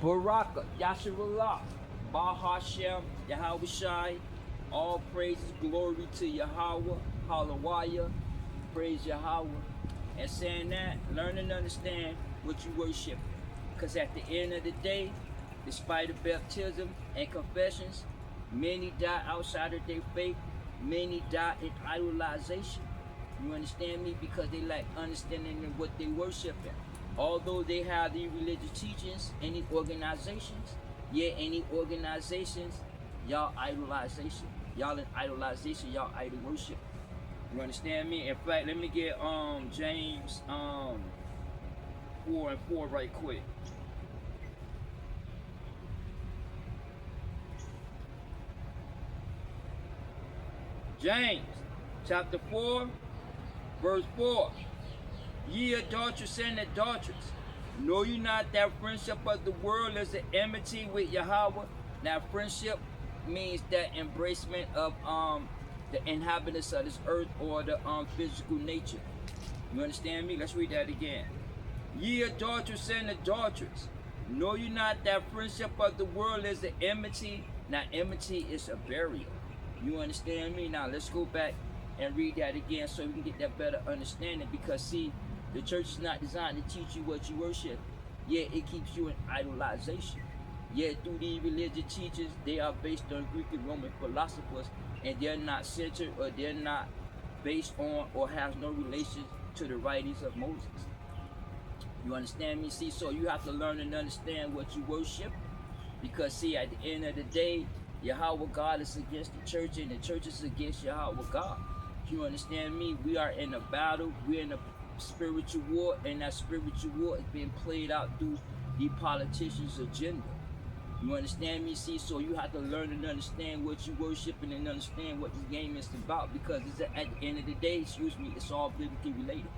Baraka, Yasharallah, Bahashem, Yahawah, all praises, glory to Yahawah, Hallelujah, praise Yahawah. And saying that, learn and understand what you worship. Because at the end of the day, despite the baptism and confessions, many die outside of their faith, many die in idolization. You understand me? Because they lack understanding of what they worship in. Although they have the religious teachings, any organizations, any organizations, y'all idolization. Y'all in idolization, y'all idol worship. You understand me? In fact, let me get James 4:4 right quick. James chapter 4, verse 4. Ye adulterous and adulteress, know you not that friendship of the world is an enmity with Yahawah? Now friendship means that embracement of the inhabitants of this earth or the physical nature. You understand me? Let's read that again. Ye adulterous and adulteress, know you not that friendship of the world is an enmity? Now enmity is a burial. You understand me? Now let's go back and read that again so we can get that better understanding, because see, the church is not designed to teach you what you worship. Yet it keeps you in idolization. Yet through these religious teachers, they are based on Greek and Roman philosophers, and they're not centered or they're not based on or has no relation to the writings of Moses. You understand me? See, so you have to learn and understand what you worship, because see, at the end of the day, Yahawah God is against the church and the church is against Yahawah God. You understand me? We are in a battle, we're in a spiritual war, and that spiritual war is being played out through the politicians' agenda. You understand me? See, so you have to learn and understand what you worshiping and understand what this game is about, because it's at the end of the day, it's all biblically related.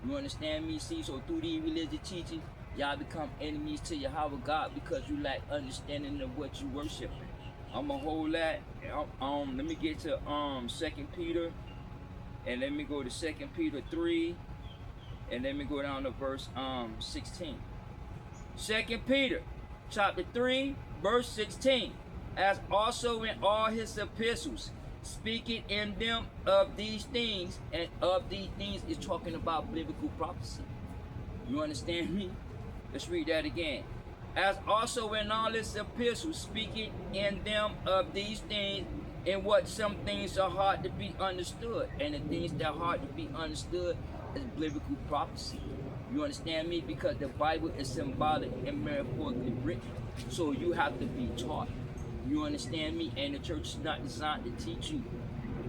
You understand me? See, so through these religious teachings, y'all become enemies to Yahawah God because you lack understanding of what you worshiping. I'm gonna hold that. Let me get to 2 Peter, and let me go to 2 Peter 3, and let me go down to verse 16. 2 Peter chapter 3, verse 16. As also in all his epistles, speaking in them of these things, and of these things is talking about biblical prophecy. You understand me? Let's read that again. As also in all his epistles, speaking in them of these things, in what some things are hard to be understood. And the things that are hard to be understood is biblical prophecy. You understand me? Because the Bible is symbolic and metaphorically written. So you have to be taught. You understand me? And the church is not designed to teach you.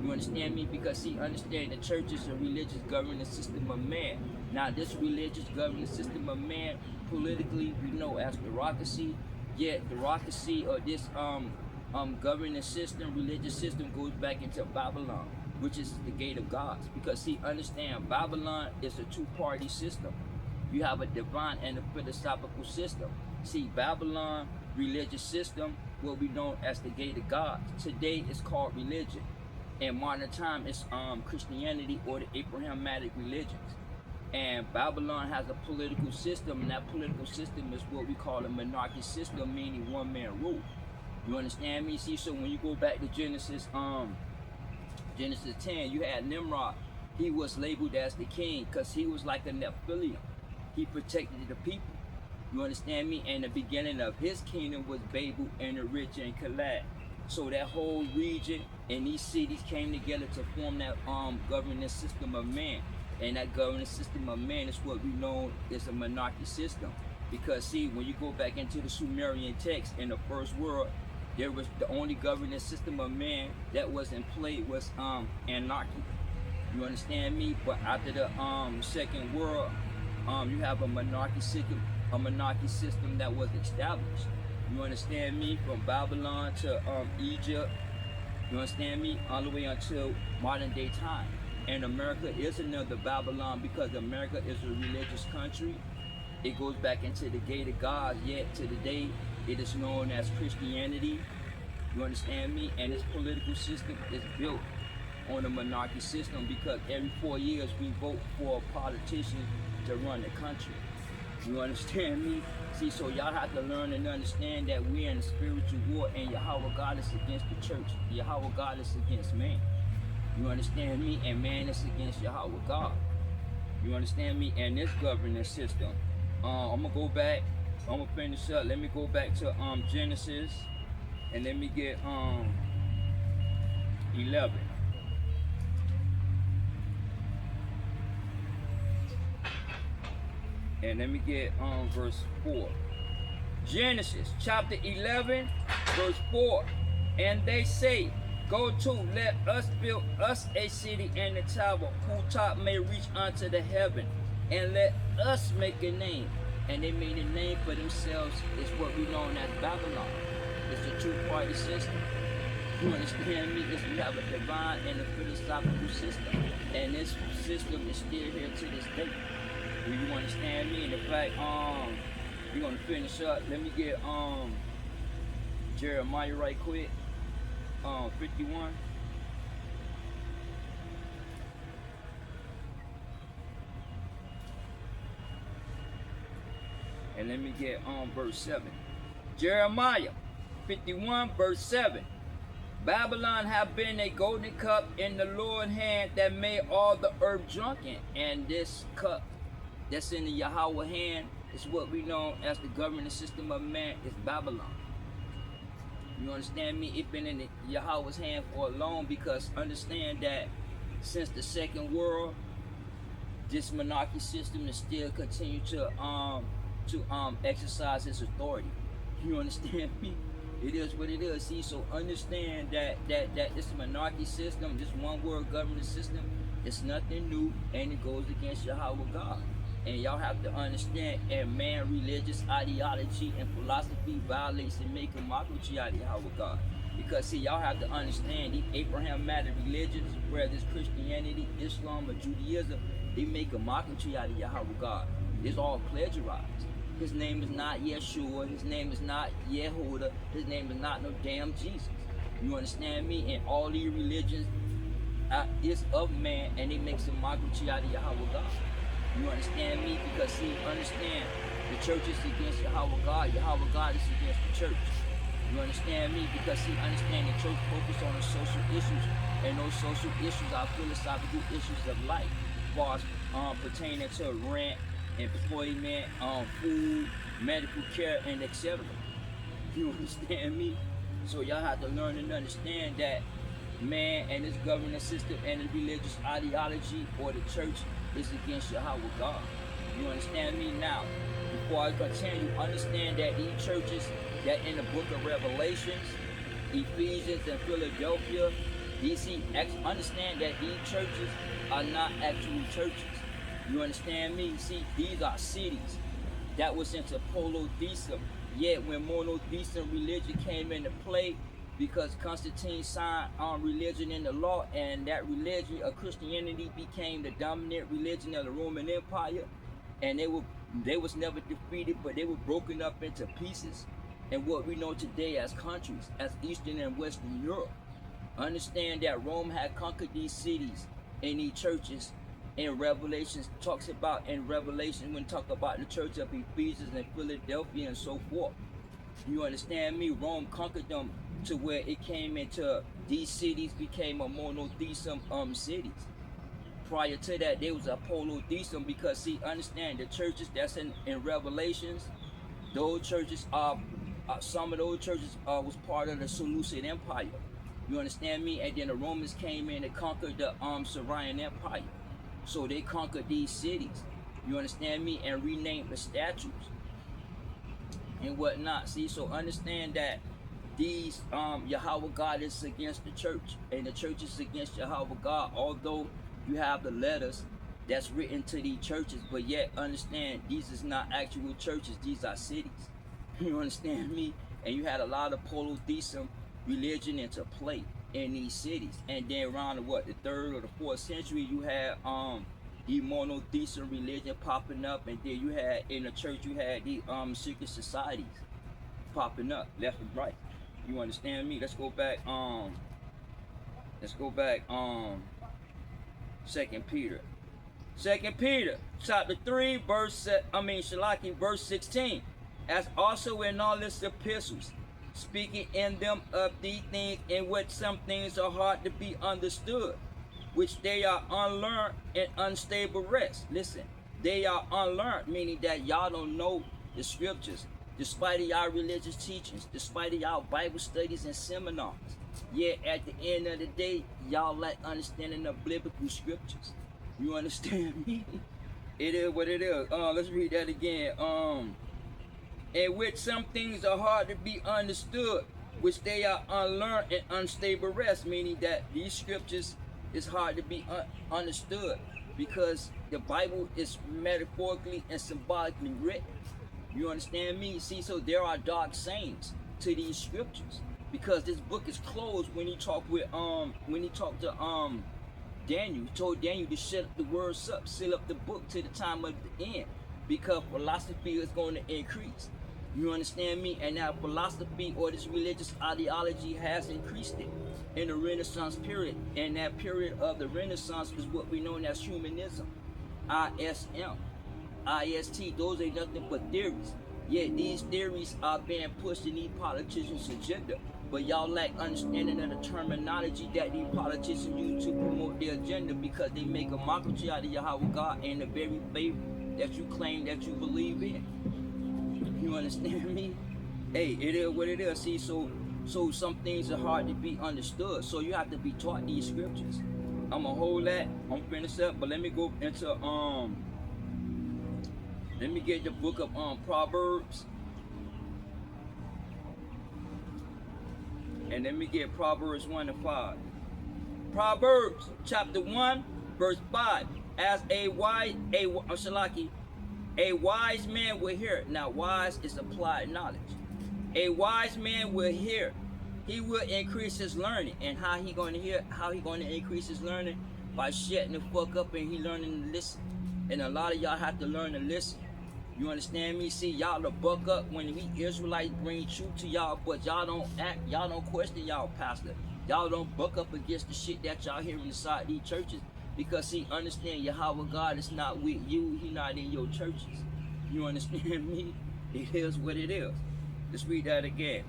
You understand me? Because see, understand, the church is a religious governing system of man. Now this religious governing system of man, politically we know as bureaucracy, yet bureaucracy or this governing system, religious system goes back into Babylon, which is the gate of gods. Because see, understand, Babylon is a two-party system. You have a divine and a philosophical system. See, Babylon religious system will be known as the gate of gods. Today it's called religion. In modern time it's Christianity or the Abrahamic religions. And Babylon has a political system, and that political system is what we call a monarchy system, meaning one man rule. You understand me? See, so when you go back to Genesis 10, you had Nimrod. He was labeled as the king because he was like a Nephilim. He protected the people. You understand me? And the beginning of his kingdom was Babel and the rich and Kalad. So that whole region and these cities came together to form that governing system of man. And that governing system of man is what we know is a monarchy system. Because see, when you go back into the Sumerian text in the first world, there was the only governing system of man that was in play was anarchy. You understand me? But after the second world, you have a monarchy system that was established. You understand me? From Babylon to Egypt. You understand me? All the way until modern day time. And America is another Babylon because America is a religious country. It goes back into the gate of God, yet to the day it is known as Christianity. You understand me? And its political system is built on a monarchy system because every 4 years we vote for a politician to run the country. You understand me? See, so y'all have to learn and understand that we're in a spiritual war, and Yahawah God is against the church. Yahawah God is against man. You understand me? And man is against Yahawah God. You understand me? And this governance system. I'm gonna go back. I'm gonna finish up. Let me go back to Genesis, and let me get 11. And let me get verse 4. Genesis chapter 11, verse 4. And they say, go to, let us build us a city and a tower, whose top may reach unto the heaven, and let us make a name. And they made a name for themselves. It's what we know as Babylon. It's a two-party system. You understand me? It's we have a divine and a philosophical system. And this system is still here to this day. Do you understand me? And in fact, we're gonna finish up. Let me get Jeremiah right quick. 51. And let me get verse 7. Jeremiah 51, verse 7. Babylon have been a golden cup in the Lord's hand that made all the earth drunken. And this cup that's in the Yahawah hand is what we know as the governing system of man, is Babylon. You understand me? It's been in the Yahawah's hand for long, because understand that since the second world, this monarchy system is still continue to exercise its authority. You understand me? It is what it is. See, so understand that this monarchy system, this one world government system, it's nothing new, and it goes against Yahawah God. And y'all have to understand, and man, religious ideology and philosophy violates and make a mockery out of Yahawah God. Because see, y'all have to understand, these Abrahamic religions, whether it's Christianity, Islam, or Judaism, they make a mockery out of Yahawah God. It's all plagiarized. His name is not Yeshua, his name is not Yehuda, his name is not no damn Jesus. You understand me? And all these religions is of man, and they make some mockery out of Yahawah God. You understand me? Because see, understand, the church is against Yahawah God. Yahawah God is against the church. You understand me? Because see, understand, the church focuses on the social issues, and those social issues are philosophical issues of life, as far as pertaining to rent, employment, food, medical care, and etc. You understand me? So y'all have to learn and understand that man and his governance system and his religious ideology, or the church, is against Yahawah God. You understand me? Now, before I continue, understand that these churches that in the book of Revelations, Ephesians, and Philadelphia, understand that these churches are not actual churches. You understand me? See, these are cities that was into polytheism. Yet when monotheism religion came into play, because Constantine signed religion in the law, and that religion of Christianity became the dominant religion of the Roman Empire, and they was never defeated, but they were broken up into pieces, and what we know today as countries, as Eastern and Western Europe. Understand that Rome had conquered these cities and these churches. In Revelations talks about, in Revelation when talk about the church of Ephesians and Philadelphia and so forth. You understand me? Rome conquered them to where it came into, these cities became a monotheism cities. Prior to that, there was a polytheism, because see, understand, the churches that's in Revelations, those churches are some of those churches was part of the Seleucid Empire. You understand me? And then the Romans came in and conquered the Syrian Empire. So they conquered these cities. You understand me? And renamed the statues and whatnot. See, so understand that these Yahawah God is against the church, and the church is against Yahawah God. Although you have the letters that's written to these churches, but yet understand, these is not actual churches, these are cities. You understand me? And you had a lot of polytheism religion into play in these cities. And then around the the 3rd or the 4th century, you had the monotheism religion popping up, and then you had in the church, you had the secret societies popping up left and right. You understand me? Let's go back 2 Peter Second Peter chapter 3, verse 16. As also in all his epistles, speaking in them of these things in which some things are hard to be understood, which they are unlearned and unstable rest. Listen, they are unlearned, meaning that y'all don't know the scriptures, despite of y'all religious teachings, despite of y'all Bible studies and seminars. Yet at the end of the day, y'all lack understanding of biblical scriptures. You understand me? It is what it is. Let's read that again. In which some things are hard to be understood, which they are unlearned and unstable rest, meaning that these scriptures is hard to be understood because the Bible is metaphorically and symbolically written. You understand me? See, so there are dark sayings to these scriptures because this book is closed when he talked to Daniel. He told Daniel to shut the words up, seal up the book to the time of the end, because philosophy is going to increase. You understand me? And now philosophy or this religious ideology has increased it in the Renaissance period. And that period of the Renaissance is what we know as humanism, ISM, IST. Those ain't nothing but theories. Yet these theories are being pushed in these politicians' agenda. But y'all lack understanding of the terminology that these politicians use to promote their agenda, because they make a mockery out of Yahawah God and the very faith that you claim that you believe in. You understand me? Hey, it is what it is. See, so some things are hard to be understood. So you have to be taught these scriptures. I'm gonna hold that. I'm finished up, but let me go into let me get the book of Proverbs. And let me get Proverbs 1 and 5. Proverbs chapter 1, verse 5. As a wise man will hear. Now, wise is applied knowledge. A wise man will hear. He will increase his learning. And how he going to hear? How he going to increase his learning? By shutting the fuck up and he learning to listen. And a lot of y'all have to learn to listen. You understand me? See, y'all to buck up when we Israelites bring truth to y'all, but y'all don't act, y'all don't question y'all pastor. Y'all don't buck up against the shit that y'all hear inside these churches. Because see, understand, Yahawah God is not with you. He not in your churches. You understand me? It is what it is. Let's read that again.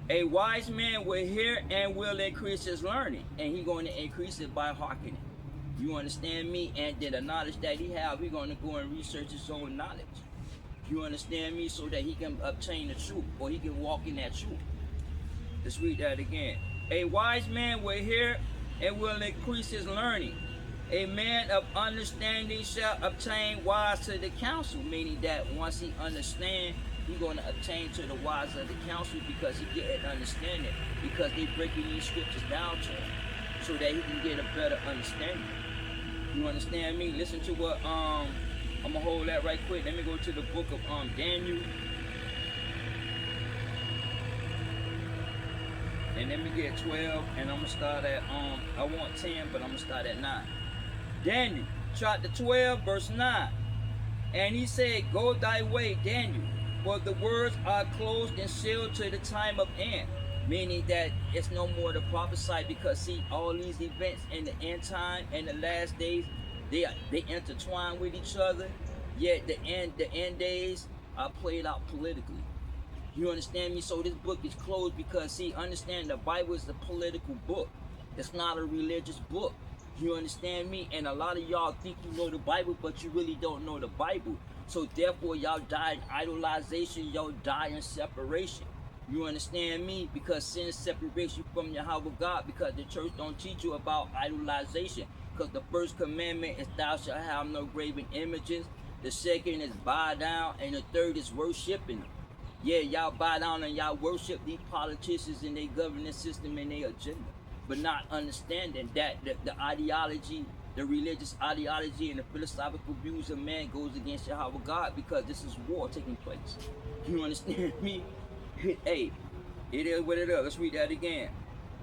A wise man will hear and will increase his learning. And he going to increase it by hearkening. You understand me? And then the knowledge that he have, he's going to go and research his own knowledge. You understand me? So that he can obtain the truth, or he can walk in that truth. Let's read that again. A wise man will hear and will increase his learning. A man of understanding shall obtain wise to the counsel, meaning that once he understands, he's going to obtain to the wise of the counsel, because he get an understanding, because they breaking these scriptures down to him so that he can get a better understanding. You understand me? Listen to what I'm gonna hold that right quick. Let me go to the book of Daniel. And let me get 12, and I'm gonna start at I want 10, but I'm gonna start at 9. Daniel chapter 12, verse 9. And he said, Go thy way, Daniel, for the words are closed and sealed to the time of end. Meaning that it's no more to prophesy, because see, all these events in the end time and the last days, they intertwine with each other. Yet the end days are played out politically. You understand me? So this book is closed because see, understand, the Bible is a political book. It's not a religious book. You understand me? And a lot of y'all think you know the Bible, but you really don't know the Bible. So therefore, y'all die in idolization. Y'all die in separation. You understand me? Because sin separates you from Yahawah God, because the church don't teach you about idolization. Because the first commandment is thou shalt have no graven images. The second is bow down, and the third is worshiping them. Yeah, y'all bow down and y'all worship these politicians and their governance system and their agenda, but not understanding that the ideology, the religious ideology and the philosophical views of man goes against Yahawah God, because this is war taking place. You understand me? Hey, it is what it is. Let's read that again.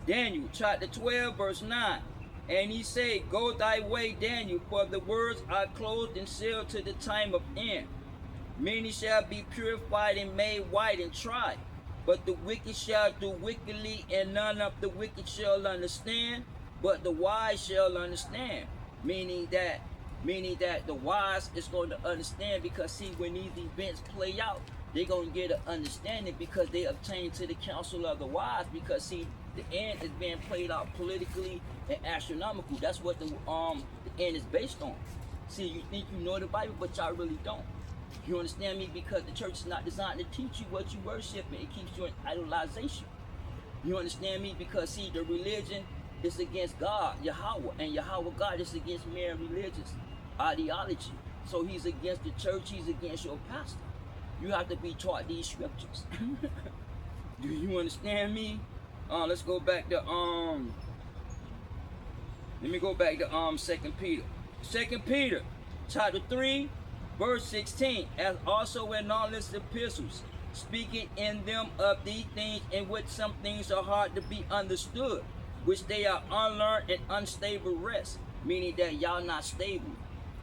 Daniel chapter 12, verse 9. And he said, Go thy way, Daniel, for the words are closed and sealed to the time of end. Many shall be purified and made white and tried. But the wicked shall do wickedly, and none of the wicked shall understand, but the wise shall understand. Meaning that Meaning that the wise is going to understand, because see, when these events play out, they're going to get an understanding because they obtain to the counsel of the wise. Because see, the end is being played out politically and astronomical. That's what the end is based on. See, you think you know the Bible, but y'all really don't. You understand me? Because the church is not designed to teach you what you worship, and it keeps you in idolization. You understand me? Because see, the religion is against God, Yahawah, and Yahawah God is against mere religious ideology. So he's against the church, he's against your pastor. You have to be taught these scriptures. Do you understand me? Let's go back to let me go back to 2 Peter. 2 Peter chapter 3, verse 16, as also in all his epistles, speaking in them of these things in which some things are hard to be understood, which they are unlearned and unstable rest, meaning that y'all not stable.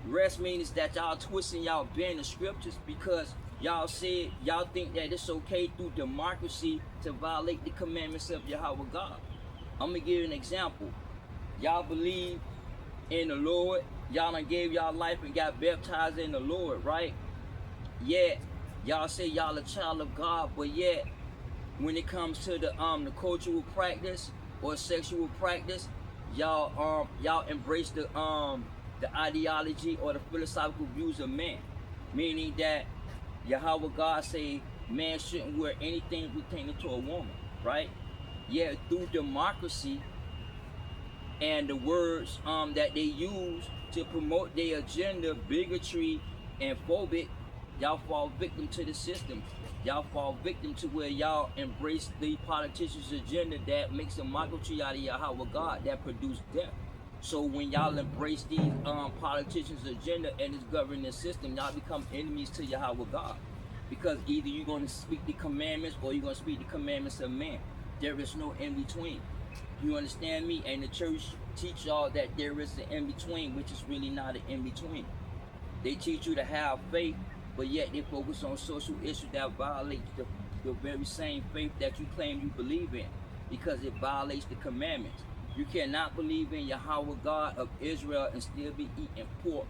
Rest means that y'all twisting, y'all bend the scriptures because y'all said y'all think that it's okay through democracy to violate the commandments of Yahawah God. I'm gonna give you an example. Y'all believe in the Lord, y'all done gave y'all life and got baptized in the Lord, right? Yet y'all say y'all a child of God, but yet when it comes to the cultural practice or sexual practice, y'all embrace the ideology or the philosophical views of man, meaning that Yahawah God say man shouldn't wear anything pertaining to a woman, right? Yet through democracy and the words that they use to promote their agenda, bigotry and phobic, y'all fall victim to the system. Y'all fall victim to where y'all embrace the politician's agenda that makes a mockery out of Yahawah God that produce death. So when y'all embrace these politicians' agenda and this governing system, y'all become enemies to Yahawah God. Because either you're going to speak the commandments or you're going to speak the commandments of man. There is no in-between. You understand me? And the church teach y'all that there is an in-between, which is really not an in-between. They teach you to have faith, but yet they focus on social issues that violate the very same faith that you claim you believe in, because it violates the commandments. You cannot believe in Yahawah God of Israel and still be eating pork,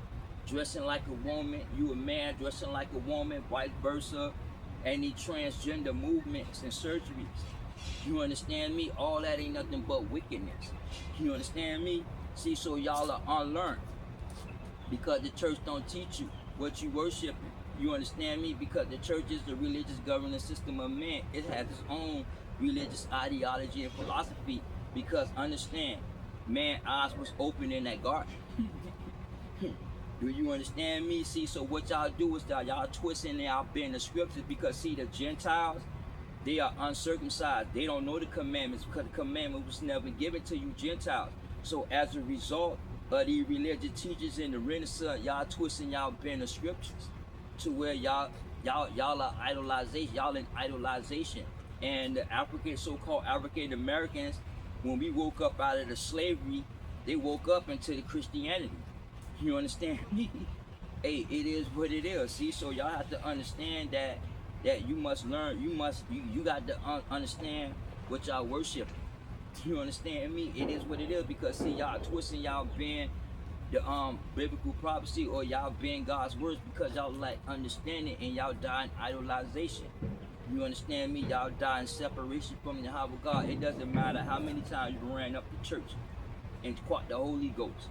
dressing like a woman. You a man dressing like a woman, vice versa. Any transgender movements and surgeries. You understand me? All that ain't nothing but wickedness. You understand me? See, so y'all are unlearned because the church don't teach you what you worshiping. You understand me? Because the church is the religious governing system of man. It has its own religious ideology and philosophy. Because understand, man's eyes was open in that garden. Do you understand me? See, so what y'all do is that y'all twisting and y'all bend the scriptures, because see, the Gentiles, they are uncircumcised. They don't know the commandments because the commandment was never given to you Gentiles. So as a result of these religious teachers in the Renaissance, y'all twisting, y'all bend the scriptures to where y'all are idolization, y'all in idolization. And the African, so-called African Americans, when we woke up out of the slavery, they woke up into the Christianity. You understand me? Hey, it is what it is. See, so y'all have to understand that you must learn. You got to understand what y'all worship. You understand me? It is what it is, because see, y'all twisting, y'all bend the biblical prophecy, or y'all bend God's words because y'all lack understanding and y'all die in idolization. You understand me? Y'all die in separation from the Yahawah God. It doesn't matter how many times you ran up to church and caught the Holy Ghost.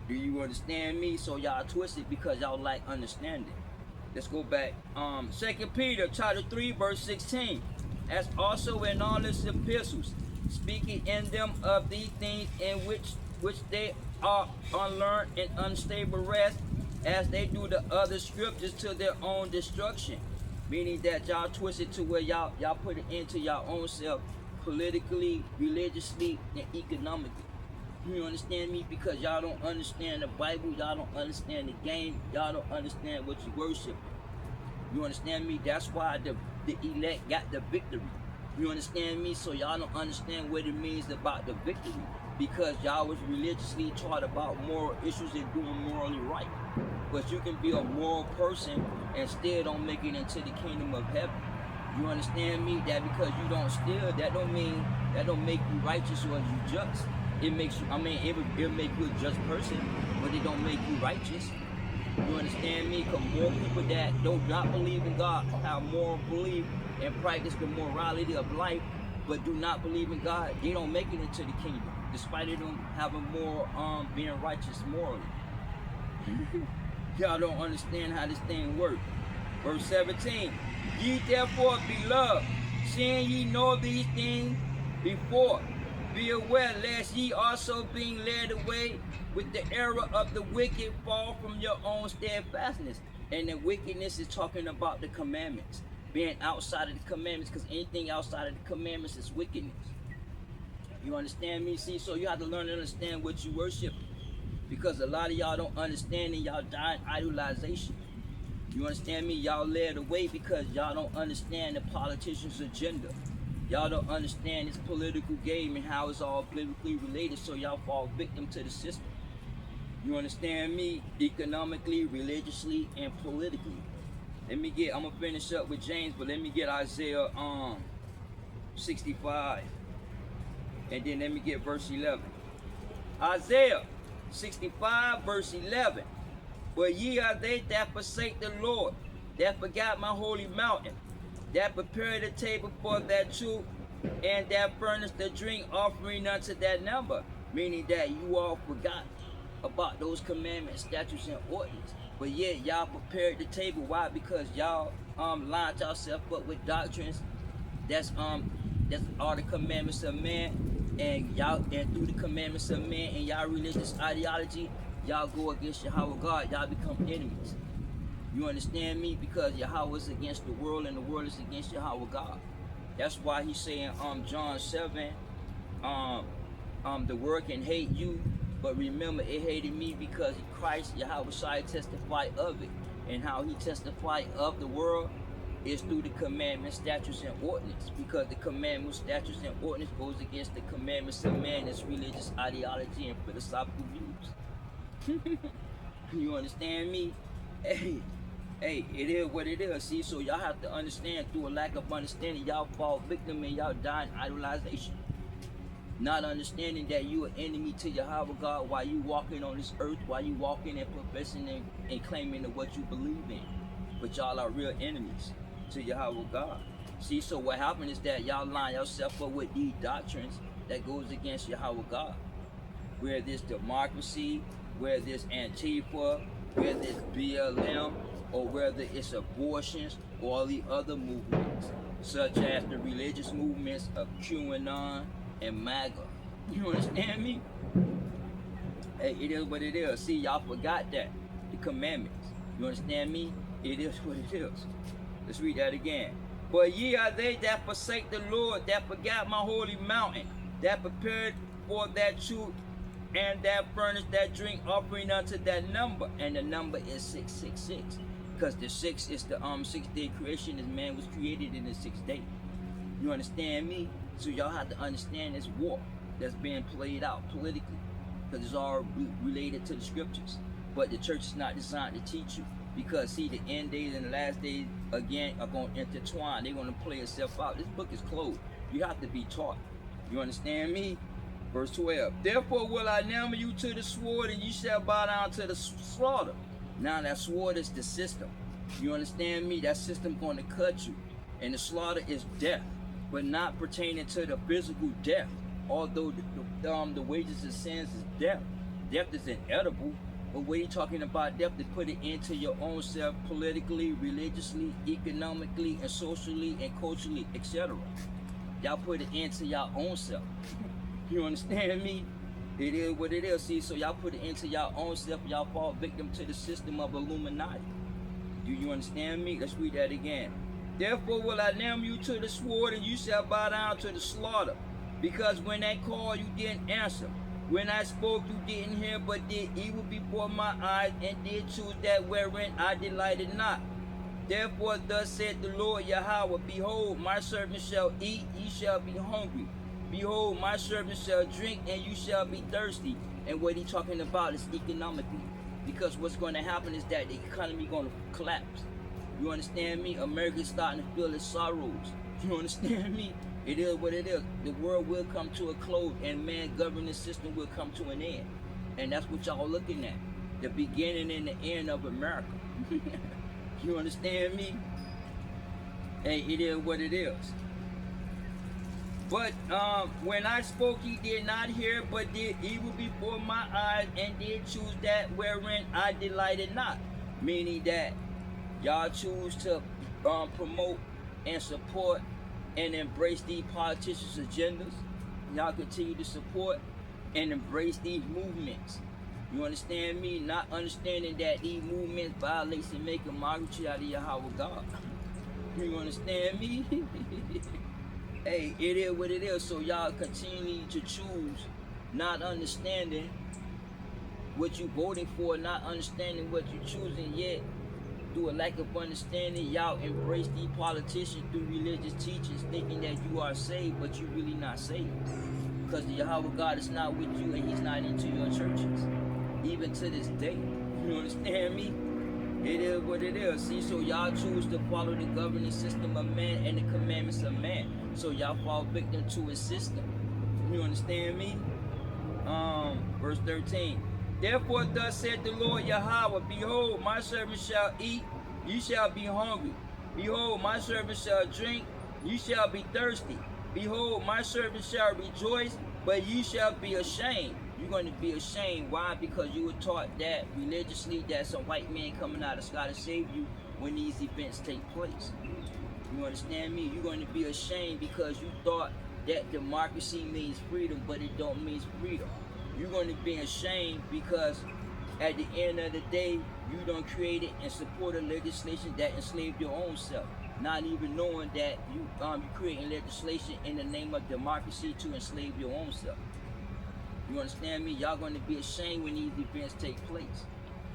Do you understand me? So y'all twisted because y'all lack understanding. Let's go back. 2 Peter chapter 3, verse 16. As also in all his epistles, speaking in them of these things in which they are unlearned and unstable rest, as they do the other scriptures to their own destruction. Meaning that y'all twisted to where y'all put it into your own self, politically, religiously, and economically. You understand me? Because y'all don't understand the Bible, y'all don't understand the game, y'all don't understand what you worship. You understand me? That's why the elect got the victory. You understand me? So y'all don't understand what it means about the victory, because y'all was religiously taught about moral issues and doing morally right. But you can be a moral person and still don't make it into the kingdom of heaven. You understand me? That because you don't steal, that don't make you righteous or you just. It makes you, I mean, it'll make you a just person, but it don't make you righteous. You understand me? Because more people that do not believe in God have moral belief and practice the morality of life, but do not believe in God, they don't make it into the kingdom, despite them having more being righteous morally. Y'all don't understand how this thing works. Verse 17, ye therefore, beloved, seeing ye know these things before, be aware lest ye also being led away with the error of the wicked fall from your own steadfastness. And the wickedness is talking about the commandments, being outside of the commandments, because anything outside of the commandments is wickedness. You understand me? See, so you have to learn to understand what you worship, because a lot of y'all don't understand and y'all die in idolization. You understand me? Y'all led away because y'all don't understand the politician's agenda. Y'all don't understand this political game and how it's all politically related, so y'all fall victim to the system. You understand me? Economically, religiously, and politically. I'm gonna finish up with James, but let me get Isaiah 65. And then let me get verse 11. Isaiah 65 verse 11. But ye are they that forsake the Lord, that forgot my holy mountain, that prepared a table for that truth, and that furnished the drink offering unto that number. Meaning that you all forgot about those commandments, statutes, and ordinances. But yet y'all prepared the table. Why? Because y'all lined yourself up with doctrines that's all the commandments of man, and y'all, and through the commandments of man and y'all religious ideology, y'all go against Yahawah God. Y'all become enemies. You understand me? Because Yahawah is against the world and the world is against Yahawah God. That's why he's saying John 7, the world can hate you, but remember it hated me because Christ, Yahawah testified of it. And how he testified of the world is through the commandments, statutes, and ordinance. Because the commandments, statutes, and ordinance goes against the commandments of man, its religious ideology and philosophical views. You understand me? Hey, it is what it is. See, so y'all have to understand, through a lack of understanding, y'all fall victim and y'all die in idolization. Not understanding that you are enemy to Yahawah God while you walking on this earth, while you walking and professing and claiming of what you believe in. But y'all are real enemies to Yahawah God. See, so what happened is that y'all line yourself up with these doctrines that goes against Yahawah God. Where there's democracy, where there's T.F.Y, where there's BLM, or whether it's abortions or all the other movements, such as the religious movements of QAnon and MAGA. You understand me? Hey, it is what it is. See, y'all forgot that. The commandments. You understand me? It is what it is. Let's read that again. But ye are they that forsake the Lord, that forgot my holy mountain, that prepared for that truth, and that furnished that drink offering unto that number. And the number is 666. Because the 6 is the 6th-day creation, as man was created in the 6th day. You understand me? So y'all have to understand this war that's being played out politically, because it's all related to the scriptures. But the church is not designed to teach you, because see, the end days and the last days again are going to intertwine. They're going to play itself out. This book is closed. You have to be taught. You understand me? Verse 12. Therefore will I nail you to the sword, and you shall bow down to the slaughter. Now that sword is the system. You understand me? That system going to cut you. And the slaughter is death, but not pertaining to the physical death. Although the wages of sins is death. Death is inedible. But when you're talking about death, to put it into your own self, politically, religiously, economically, and socially, and culturally, etc. Y'all put it into your own self. You understand me? It is what it is. See, so y'all put it into your own self, y'all fall victim to the system of Illuminati. Do you understand me? Let's read that again. Therefore will I nail you to the sword, and you shall bow down to the slaughter. Because when I called, you didn't answer. When I spoke, you didn't hear, but did evil before my eyes, and did choose that wherein I delighted not. Therefore thus said the Lord Yahawah, behold, my servant shall eat, ye shall be hungry. Behold, my servant shall drink, and you shall be thirsty. And what he's talking about is economically. Because what's going to happen is that the economy is going to collapse. You understand me? America's starting to feel its sorrows. You understand me? It is what it is. The world will come to a close, and man's governance system will come to an end. And that's what y'all looking at. The beginning and the end of America. You understand me? Hey, it is what it is. But when I spoke, he did not hear, but did evil before my eyes, and did choose that wherein I delighted not. Meaning that y'all choose to promote and support and embrace these politicians' agendas. Y'all continue to support and embrace these movements. You understand me? Not understanding that these movements violate and make a mockery out of Yahawah God. You understand me? Hey, it is what it is. So y'all continue to choose, not understanding what you voting for, not understanding what you choosing, yet through a lack of understanding, y'all embrace these politicians through religious teachings, thinking that you are saved, but you really not saved. Because the Yahawah God is not with you, and he's not into your churches, even to this day. You understand me? It is what it is. See, so y'all choose to follow the governing system of man and the commandments of man. So y'all fall victim to his system. You understand me? Verse 13. Therefore thus said the Lord Yahawah, behold, my servant shall eat, ye shall be hungry. Behold, my servant shall drink, ye shall be thirsty. Behold, my servant shall rejoice, but ye shall be ashamed. You're going to be ashamed. Why? Because you were taught that religiously that some white man coming out of the sky to save you when these events take place. You understand me? You're going to be ashamed because you thought that democracy means freedom, but it don't mean freedom. You're going to be ashamed because at the end of the day, you done created and supported legislation that enslaved your own self, not even knowing that you creating legislation in the name of democracy to enslave your own self. You understand me? Y'all going to be ashamed when these events take place.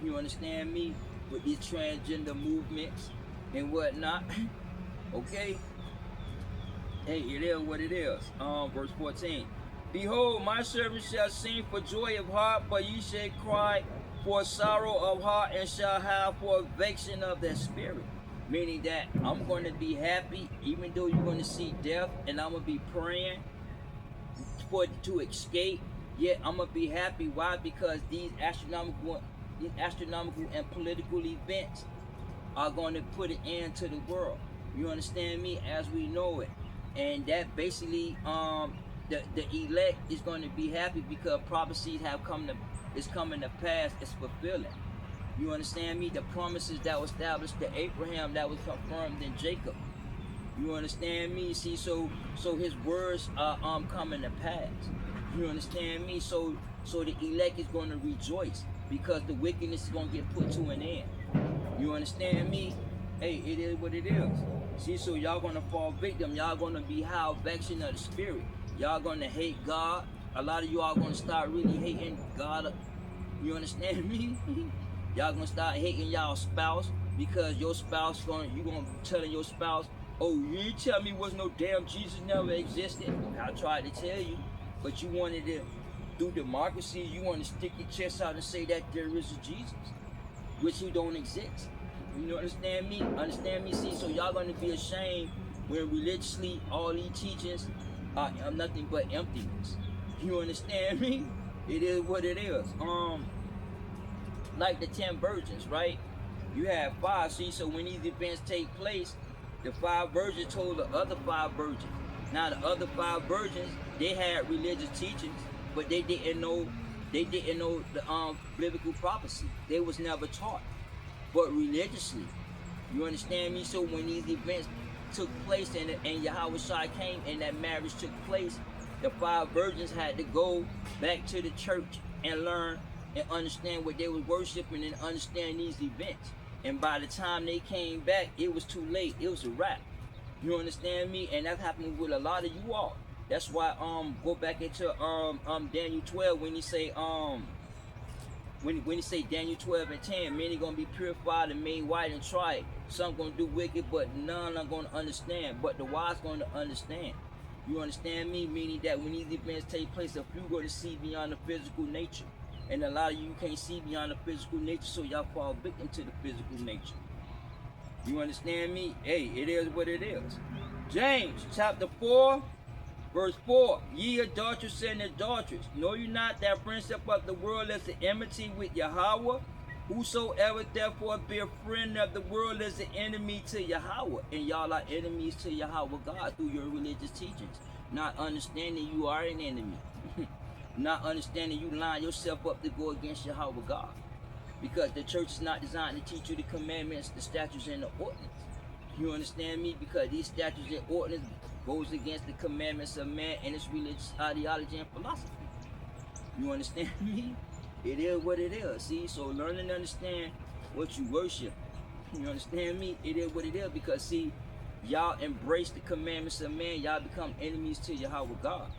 You understand me? With these transgender movements and whatnot. Okay? Hey, it is what it is. Verse 14. Behold, my servant shall sing for joy of heart, but ye shall cry for sorrow of heart, and shall have for vexation of their spirit. Meaning that I'm going to be happy, even though you're going to see death, and I'm going to be praying for it to escape. Yet I'm going to be happy. Why? Because these astronomical and political events are going to put an end to the world. You understand me? As we know it. And that basically the elect is going to be happy because prophecies have coming to pass. It's fulfilling. You understand me? The promises that were established to Abraham, that was confirmed in Jacob. You understand me? See, so his words are coming to pass. You understand me? So the elect is going to rejoice because the wickedness is going to get put to an end. You understand me? Hey, it is what it is. See, so y'all going to fall victim. Y'all going to be high vexation of the spirit. Y'all going to hate God. A lot of you are going to start really hating God. You understand me? Y'all going to start hating y'all spouse because your spouse you going to telling your spouse, oh, you ain't tell me was no damn Jesus never existed. I tried to tell you. But you wanted to, through democracy, you want to stick your chest out and say that there is a Jesus, which he don't exist. You understand me? Understand me? See, so y'all going to be ashamed when religiously all these teachings are nothing but emptiness. You understand me? It is what it is. Like the 10 virgins, right? You have 5. See, so when these events take place, the 5 virgins told the other 5 virgins. Now the other 5 virgins, they had religious teachings, but they didn't know the biblical prophecy. They was never taught. But religiously, you understand me? So when these events took place and Yahawah came and that marriage took place, the 5 virgins had to go back to the church and learn and understand what they were worshiping and understand these events. And by the time they came back, it was too late. It was a wrap. You understand me? And that's happening with a lot of you all. That's why go back into Daniel 12 when he say when he say Daniel 12 and 10, many gonna be purified and made white and tried. Some gonna do wicked, but none are gonna understand. But the wise gonna understand. You understand me? Meaning that when these events take place, a few going to see beyond the physical nature. And a lot of you can't see beyond the physical nature, so y'all fall victim to the physical nature. You understand me? Hey, it is what it is. James chapter 4, Verse 4, ye adulterers and adulteresses, know you not that friendship of the world is the enmity with Yahawah? Whosoever therefore be a friend of the world is an enemy to Yahawah. And y'all are enemies to Yahawah God through your religious teachings. Not understanding you are an enemy. Not understanding you line yourself up to go against Yahawah God. Because the church is not designed to teach you the commandments, the statutes, and the ordinance. You understand me? Because these statutes and ordinance goes against the commandments of man and its religious ideology and philosophy. You understand me? It is what it is. See, so learn and understand what you worship. You understand me? It is what it is. Because see, y'all embrace the commandments of man, y'all become enemies to Yahawah God.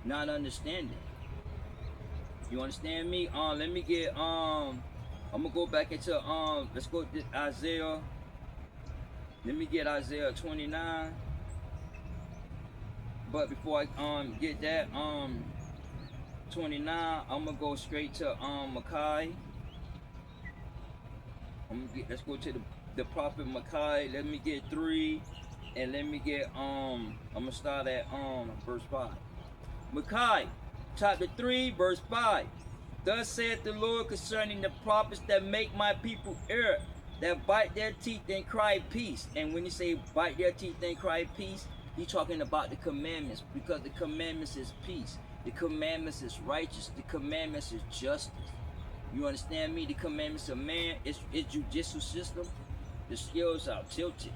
Not understanding. You understand me? Let me get I'm gonna go back into let's go to Isaiah. Let me get Isaiah 29. But before I get that 29, I'm gonna go straight to Micaiah. Let's go to the prophet Micaiah. Let me get 3, and let me get I'm gonna start at verse 5. Micaiah chapter 3 verse 5. Thus saith the Lord concerning the prophets that make my people err, that bite their teeth and cry peace. And when you say bite their teeth and cry peace, he's talking about the commandments, because the commandments is peace. The commandments is righteous. The commandments is justice. You understand me? The commandments of man is judicial system. The scales are tilted.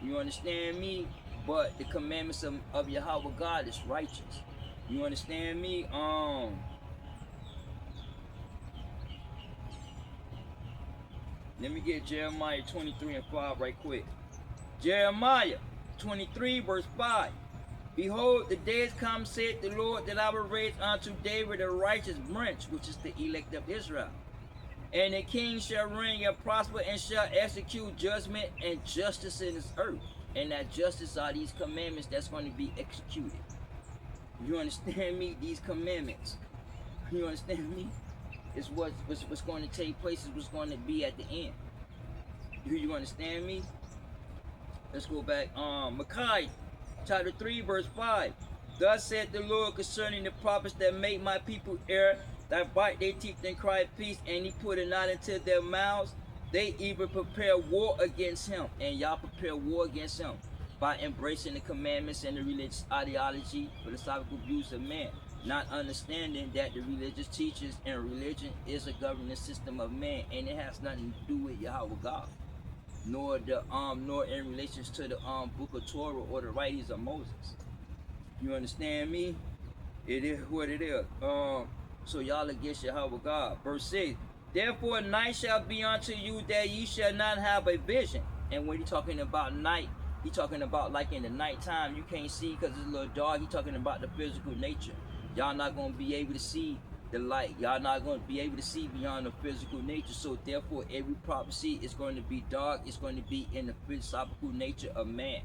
You understand me? But the commandments of Yahawah God is righteous. You understand me? Let me get Jeremiah 23 and 5 right quick. Jeremiah 23 verse 5. Behold, the days come, saith the Lord, that I will raise unto David a righteous branch, which is the elect of Israel. And the king shall reign and prosper, and shall execute judgment and justice in his earth. And that justice are these commandments that's going to be executed. You understand me? These commandments. You understand me? It's what's going to take place, is what's going to be at the end. Do you understand me? Let's go back. Micaiah chapter 3 verse 5. Thus said the Lord concerning the prophets that make my people err, that bite their teeth and cry peace, and he put it not into their mouths. They even prepare war against him. And y'all prepare war against him by embracing the commandments and the religious ideology, philosophical views of man, not understanding that the religious teachings and religion is a governing system of man, and it has nothing to do with Yahawah God, nor in relations to the book of Torah or the writings of Moses. You understand me? It is what it is. So y'all against Yahawah God. Verse 6. Therefore night shall be unto you, that ye shall not have a vision. And when he talking about night, he talking about like in the nighttime, you can't see because it's a little dark. He talking about the physical nature. Y'all not going to be able to see the light. Y'all not going to be able to see beyond the physical nature. So therefore every prophecy is going to be dark. It's going to be in the philosophical nature of man.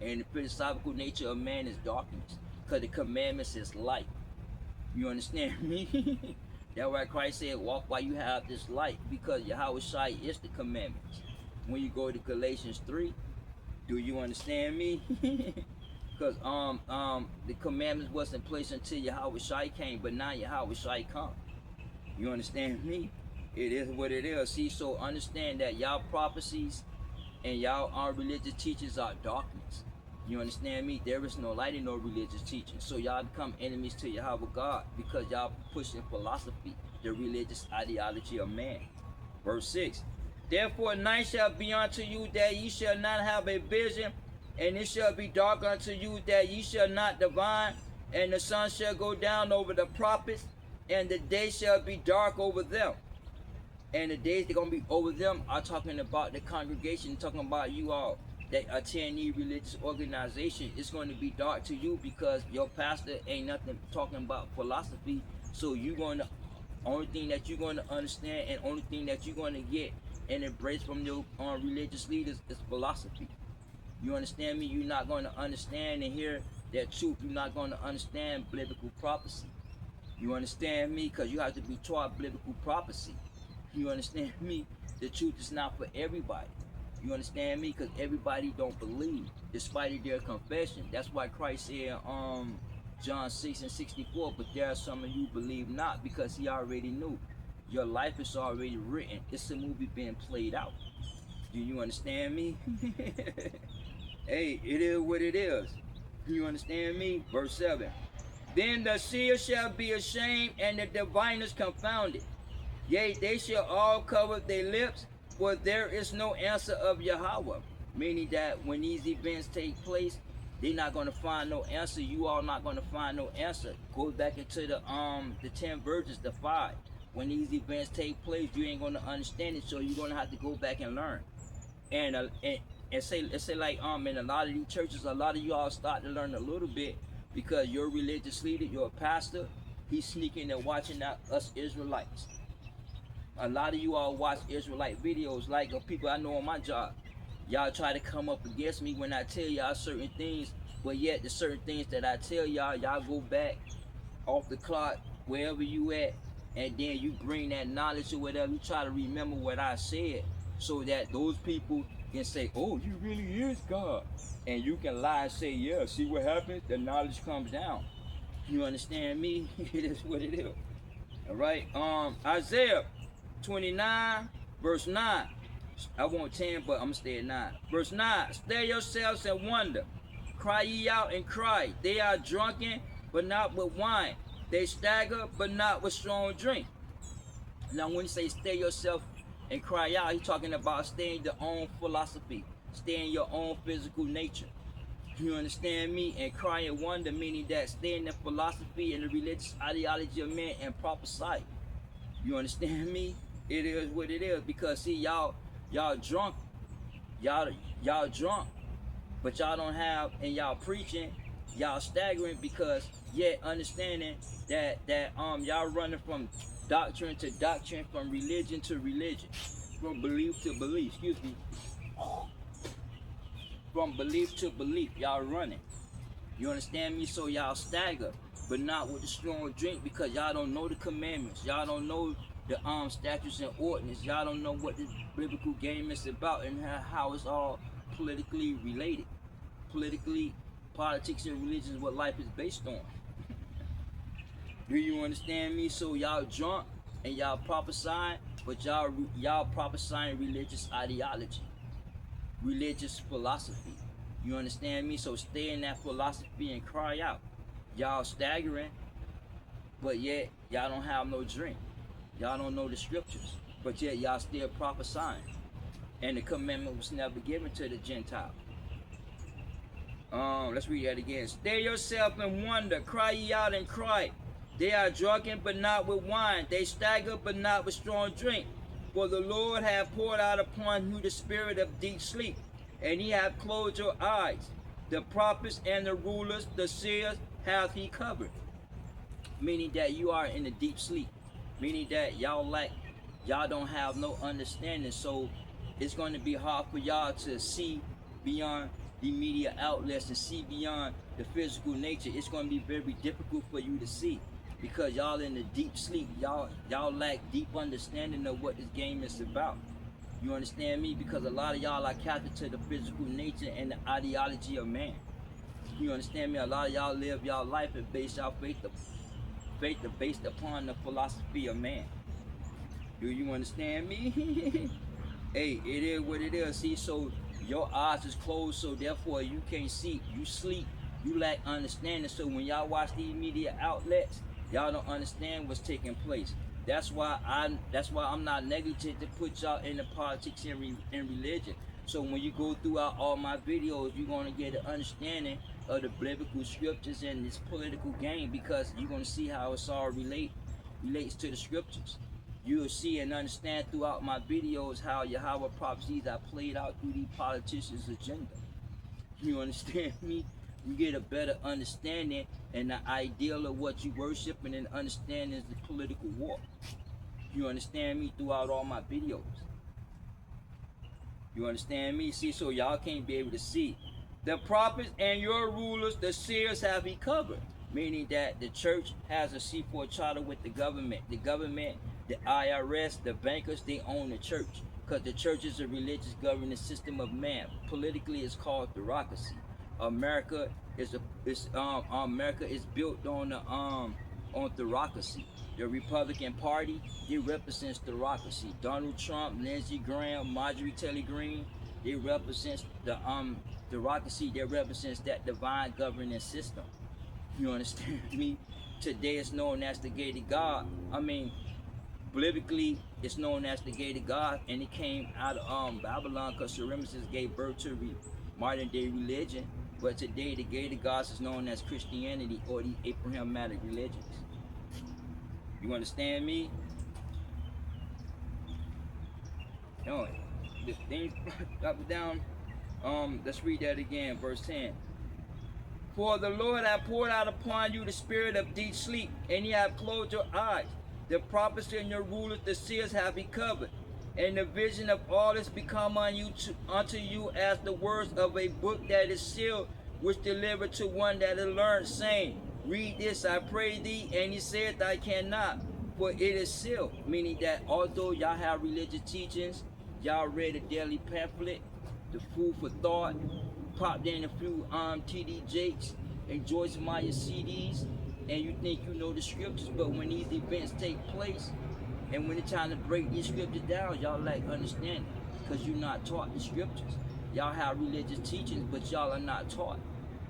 And the philosophical nature of man is darkness, because the commandments is light. You understand me? That's why Christ said, walk while you have this light, because Yahawah is the commandments. When you go to Galatians 3, do you understand me? Because the commandments wasn't placed until Yahawah came, but now Yahawah come. You understand me? It is what it is. See, so understand that y'all prophecies and y'all religious teachings are darkness. You understand me? There is no light in no religious teaching. So y'all become enemies to Yahawah God, because y'all pushing philosophy, the religious ideology of man. Verse 6. Therefore night shall be unto you, that ye shall not have a vision, and it shall be dark unto you, that ye shall not divine, and the sun shall go down over the prophets, and the day shall be dark over them. And the days they're going to be over them are talking about the congregation, talking about you all that attend the religious organization. It's going to be dark to you, because your pastor ain't nothing talking about philosophy. So you're going to, only thing that you're going to understand and only thing that you're going to get and embrace from your religious leaders is philosophy. You understand me? You're not going to understand and hear that truth. You're not going to understand biblical prophecy. You understand me? Because you have to be taught biblical prophecy. You understand me? The truth is not for everybody. You understand me? Because everybody don't believe, despite their confession. That's why Christ said, John 6:64, but there are some of you believe not, because he already knew. Your life is already written. It's a movie being played out. Do you understand me? Hey, it is what it is. Do you understand me? Verse 7. Then the seers shall be ashamed, and the diviners confounded. Yea, they shall all cover their lips, for there is no answer of Yahawah. Meaning that when these events take place, they're not going to find no answer. You all not going to find no answer. Go back into the 10 virgins, the 5. When these events take place, you ain't going to understand it, so you're going to have to go back and learn. And say, let's say like in a lot of these churches, a lot of you all start to learn a little bit, because your religious leader, your pastor, he's sneaking and watching out us Israelites. A lot of you all watch Israelite videos, like people I know on my job. Y'all try to come up against me when I tell y'all certain things, but yet the certain things that I tell y'all, y'all go back off the clock, wherever you at, and then you bring that knowledge or whatever. You try to remember what I said, so that those people can say, oh, you really is God. And you can lie and say, yeah, see what happens? The knowledge comes down. You understand me? It is what it is. All right. Isaiah 29, verse 9. I want 10, but I'm going to stay at 9. Verse 9. Stay yourselves and wonder. Cry ye out and cry. They are drunken, but not with wine. They stagger, but not with strong drink. Now, when you say stay yourself and cry out, he's talking about staying your own philosophy, staying your own physical nature. You understand me? And cry and wonder, meaning that stay in the philosophy and the religious ideology of men and prophesy. You understand me? It is what it is, because see, y'all drunk, y'all drunk, but y'all don't have, and y'all preaching, y'all staggering, because yet understanding that y'all running from doctrine to doctrine, from religion to religion, from belief to belief, excuse me, from belief to belief, y'all running. You understand me? So y'all stagger, but not with the strong drink, because y'all don't know the commandments. Y'all don't know the statutes and ordinance. Y'all don't know what this biblical game is about, and how it's all politically related. Politically, politics and religion is what life is based on. Do you understand me? So y'all drunk and y'all prophesying, but y'all prophesying religious ideology, religious philosophy. You understand me? So stay in that philosophy and cry out. Y'all staggering, but yet y'all don't have no drink. Y'all don't know the scriptures, but yet y'all still prophesying. And the commandment was never given to the Gentile. Let's read that again. Stay yourself and wonder. Cry ye out and cry. They are drunken, but not with wine. They stagger, but not with strong drink. For the Lord hath poured out upon you the spirit of deep sleep, and he hath closed your eyes. The prophets and the rulers, the seers, hath he covered. Meaning that you are in a deep sleep. Meaning that y'all don't have no understanding. So it's going to be hard for y'all to see beyond the media outlets and see beyond the physical nature. It's going to be very difficult for you to see, because y'all in a deep sleep. Y'all lack deep understanding of what this game is about. You understand me? Because a lot of y'all are captive to the physical nature and the ideology of man. You understand me? A lot of y'all live y'all life and base y'all faith based upon the philosophy of man. Do you understand me? Hey, it is what it is. See, so your eyes is closed, so therefore you can't see. You sleep. You lack understanding. So when y'all watch these media outlets, y'all don't understand what's taking place. That's why I'm not negligent to put y'all in the politics and religion. So when you go throughout all my videos, you're gonna get an understanding of the biblical scriptures and this political game, because you're gonna see how it's all relates to the scriptures. You'll see and understand throughout my videos how Yahawah prophecies are played out through these politicians' agenda. You understand me? You get a better understanding and the ideal of what you worship, and then understanding the political war. You understand me? Throughout all my videos. You understand me? See, so y'all can't be able to see. The prophets and your rulers, the seers, have he covered. Meaning that the church has a C4 charter with the government. The government, the IRS, the bankers, they own the church. because the church is a religious governing system of man. Politically, it's called theocracy. America America is built on the on theocracy. The Republican Party, they represents theocracy. Donald Trump, Lindsey Graham, Marjorie Taylor Greene, they represents the theocracy. They represents that divine governing system. You understand me? Today it's known as the gate of God. I mean, biblically, it's known as the gate of God, and it came out of Babylon, because Semiramis gave birth to modern day religion. But today, the gate of God is known as Christianity, or the Abrahamic religions. You understand me? No, the thing up down. Let's read that again, verse 10. For the Lord hath poured out upon you the spirit of deep sleep, and he hath closed your eyes. The prophets and your rulers, the seers, have he covered, and the vision of all is become unto you as the words of a book that is sealed, which delivered to one that is learned, saying, Read this, I pray thee. And he said, I cannot, for it is sealed. Meaning that although y'all have religious teachings, y'all read a daily pamphlet, the food for thought, popped in a few T.D. Jakes and Joyce Meyer CDs, and you think you know the scriptures, but when these events take place, and when it's time to break these scriptures down, y'all lack understanding, because you're not taught the scriptures. Y'all have religious teachings, but y'all are not taught.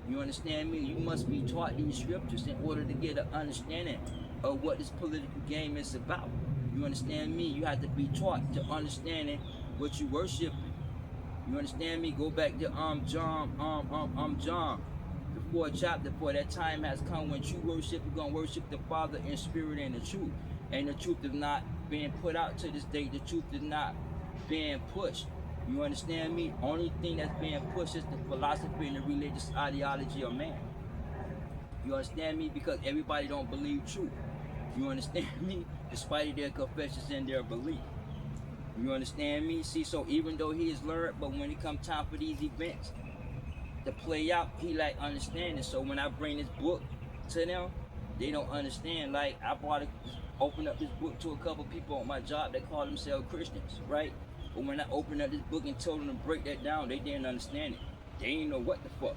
You understand me? You must be taught these scriptures in order to get an understanding of what this political game is about. You understand me? You have to be taught to understanding what you worshiping. You understand me? Go back to John, the 4th chapter. For that time has come when true worship, you're gonna worship the Father in spirit and the truth. And the truth is not being put out to this day. The truth is not being pushed. You understand me? Only thing that's being pushed is the philosophy and the religious ideology of man. You understand me? Because everybody don't believe truth. You understand me? Despite their confessions and their belief. You understand me? See, so even though he is learned, but when it comes time for these events to play out, he like understanding. So when I bring this book to them, they don't understand. Like I opened up this book to a couple people on my job that call themselves Christians, right? But when I opened up this book and told them to break that down, they didn't understand it. They didn't know what the fuck.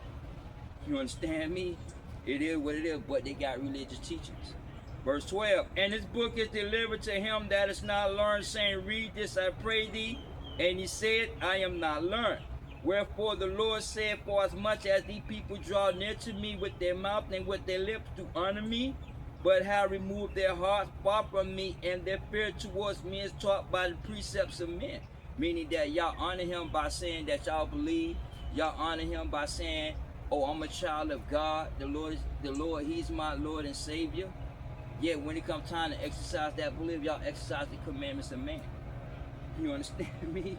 You understand me? It is what it is, but they got religious teachings. Verse 12, and this book is delivered to him that is not learned, saying, Read this, I pray thee. And he said, I am not learned. Wherefore the Lord said, For as much as these people draw near to me with their mouth and with their lips to honor me, but have removed their hearts far from me, and their fear towards me is taught by the precepts of men. Meaning that y'all honor him by saying that y'all believe. Y'all honor him by saying, oh, I'm a child of God. The Lord, he's my Lord and Savior. Yet when it comes time to exercise that belief, y'all exercise the commandments of man. You understand me?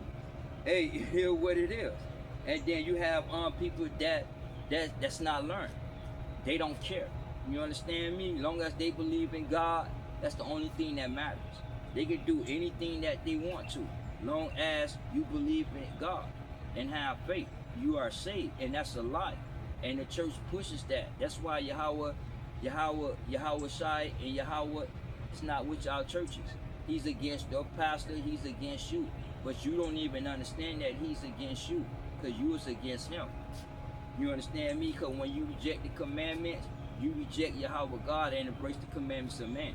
Hey, it is what it is. And then you have people that's not learned. They don't care. You understand me? As long as they believe in God, that's the only thing that matters. They can do anything that they want to, long as you believe in God and have faith. You are saved, and that's a lie. And the church pushes that. That's why Yahawah Shai and Yahawah is not with y'all churches. He's against your pastor, he's against you. But you don't even understand that he's against you, because you was against him. You understand me? Because when you reject the commandments, you reject Yahawah God and embrace the commandments of man.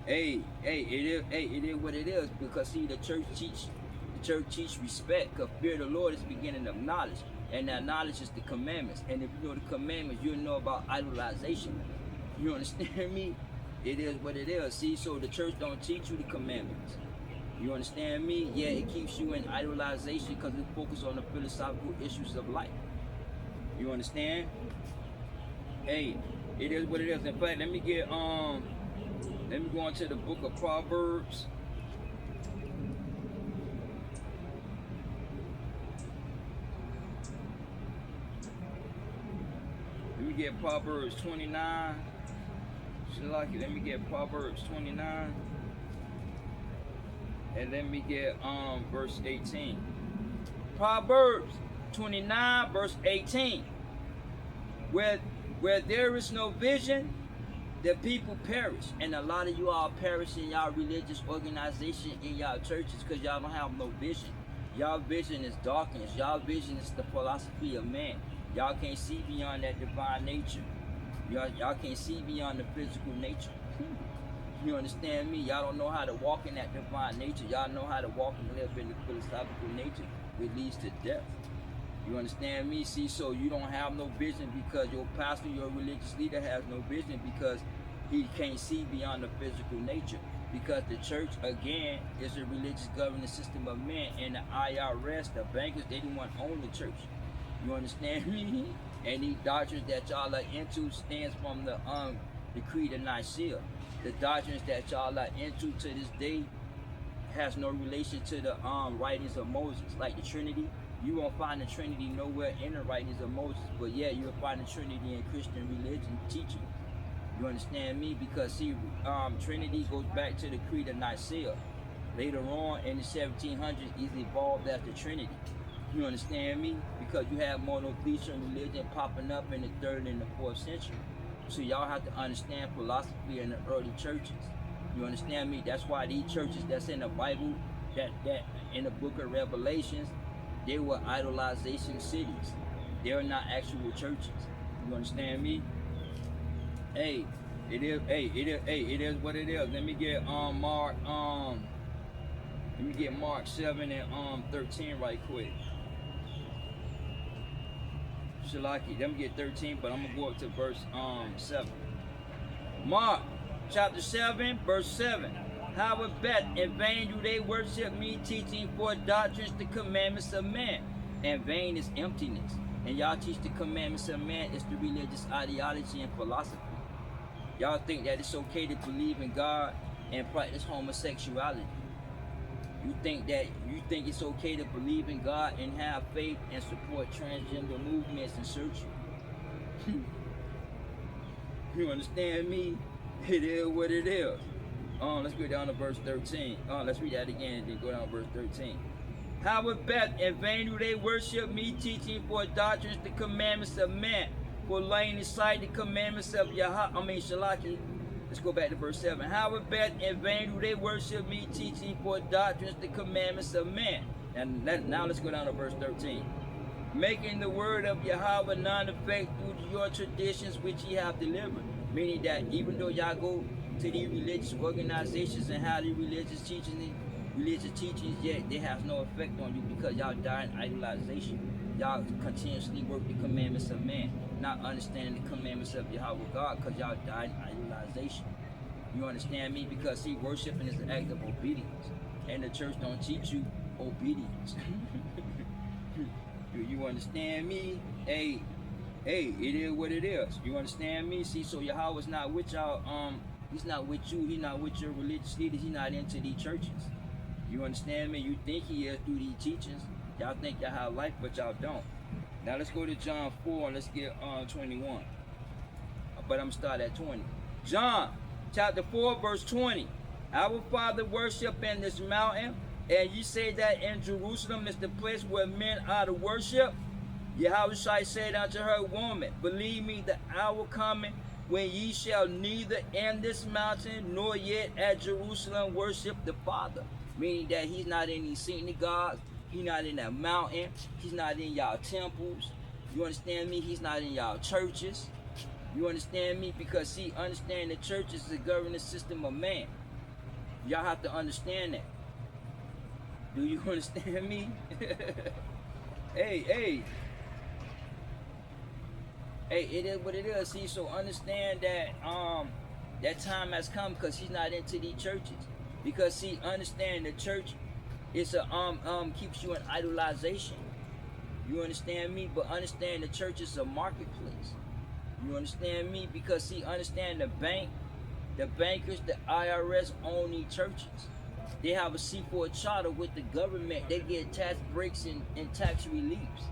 It is what it is. Because see, the church teach respect, because fear of the Lord is the beginning of knowledge. And that knowledge is the commandments. And if you know the commandments, you'll know about idolization. You understand me? It is what it is. See, so the church don't teach you the commandments. You understand me? Yeah, it keeps you in idolization because it focuses on the philosophical issues of life. You understand? Hey, it is what it is. In fact, let me go into the book of Proverbs. Let me get Proverbs 29. Let me get Proverbs 29. And let me get verse 18. Proverbs 29, verse 18. Where there is no vision, The people perish, and a lot of you all perish in y'all religious organization, in y'all churches, because y'all don't have no vision. Y'all vision is darkness. Y'all vision is the philosophy of man. Y'all can't see beyond that divine nature. Y'all can't see beyond the physical nature. You understand me? Y'all don't know how to walk in that divine nature. Y'all know how to walk and live in the philosophical nature, which leads to death. You understand me? See, so you don't have no vision because your pastor, your religious leader has no vision because he can't see beyond the physical nature. Because the church, again, is a religious governing system of men, and the IRS, the bankers, they don't want to own the church. You understand me? And these doctrines that y'all are into stands from the Creed of Nicaea. The doctrines that y'all are into to this day has no relation to the writings of Moses, like the Trinity. You won't find the Trinity nowhere in the writings of Moses, but yeah, you'll find the Trinity in Christian religion teaching. You understand me? Because see, Trinity goes back to the Creed of Nicaea. Later on in the 1700s, it evolved as the Trinity. You understand me? Because you have monotheism religion popping up in the 3rd and the 4th century. So y'all have to understand philosophy in the early churches. You understand me? That's why these churches that's in the Bible, that in the book of Revelations, they were idolization cities. They're not actual churches. You understand me? Hey, it is. Hey, it is. Hey, it is what it is. Let me get Mark. Let me get Mark 7 and 13 right quick. Shalaki. Let me get 13, but I'm gonna go up to verse 7. Mark chapter 7, verse 7. Howbeit in vain do they worship me, teaching for doctrines the commandments of man. And vain is emptiness. And y'all teach the commandments of man is the religious ideology and philosophy. Y'all think that it's okay to believe in God and practice homosexuality. You think it's okay to believe in God and have faith and support transgender movements and surgery. You understand me? It is what it is. Let's go down to verse 13. Let's read that again and then go down to verse 13. Howbeit in vain do they worship me, teaching for doctrines the commandments of man, for laying aside the commandments of Shalaki. Let's go back to verse 7. Howbeit in vain do they worship me, teaching for doctrines the commandments of man. And now let's go down to verse 13. Making the word of Yahawah non-effect through your traditions which ye have delivered. Meaning that even though y'all go to these religious organizations and have these religious teachings, yet they have no effect on you because y'all die in idolization. Y'all continuously work the commandments of man, not understanding the commandments of Yahawah God, because y'all die in idolization. You understand me? Because see, worshiping is an act of obedience, and the church don't teach you obedience. Do you understand me? Hey, it is what it is. You understand me? See, so Yahawah's not with y'all. He's not with you. He's not with your religious leaders. He's not into these churches. You understand me? You think he is through these teachings. Y'all think y'all have life, but y'all don't. Now let's go to John 4 and let's get 21. But I'm gonna start at 20. John chapter 4 verse 20. Our Father worship in this mountain, and you say that in Jerusalem is the place where men are to worship. Yahawah said unto her, Woman, believe me, the hour coming when ye shall neither in this mountain nor yet at Jerusalem worship the Father. Meaning that he's not in these synagogues, he's not in that mountain, he's not in y'all temples. You understand me? He's not in y'all churches. You understand me? Because see, understand the church is the governing system of man. Y'all have to understand that. Do you understand me? Hey, it is what it is. See, so understand that that time has come because he's not into these churches. Because see, understand the church is a keeps you in idolization. You understand me? But understand the church is a marketplace. You understand me? Because see, understand the bankers, the IRS own these churches. They have a C4 charter with the government. They get tax breaks and tax reliefs.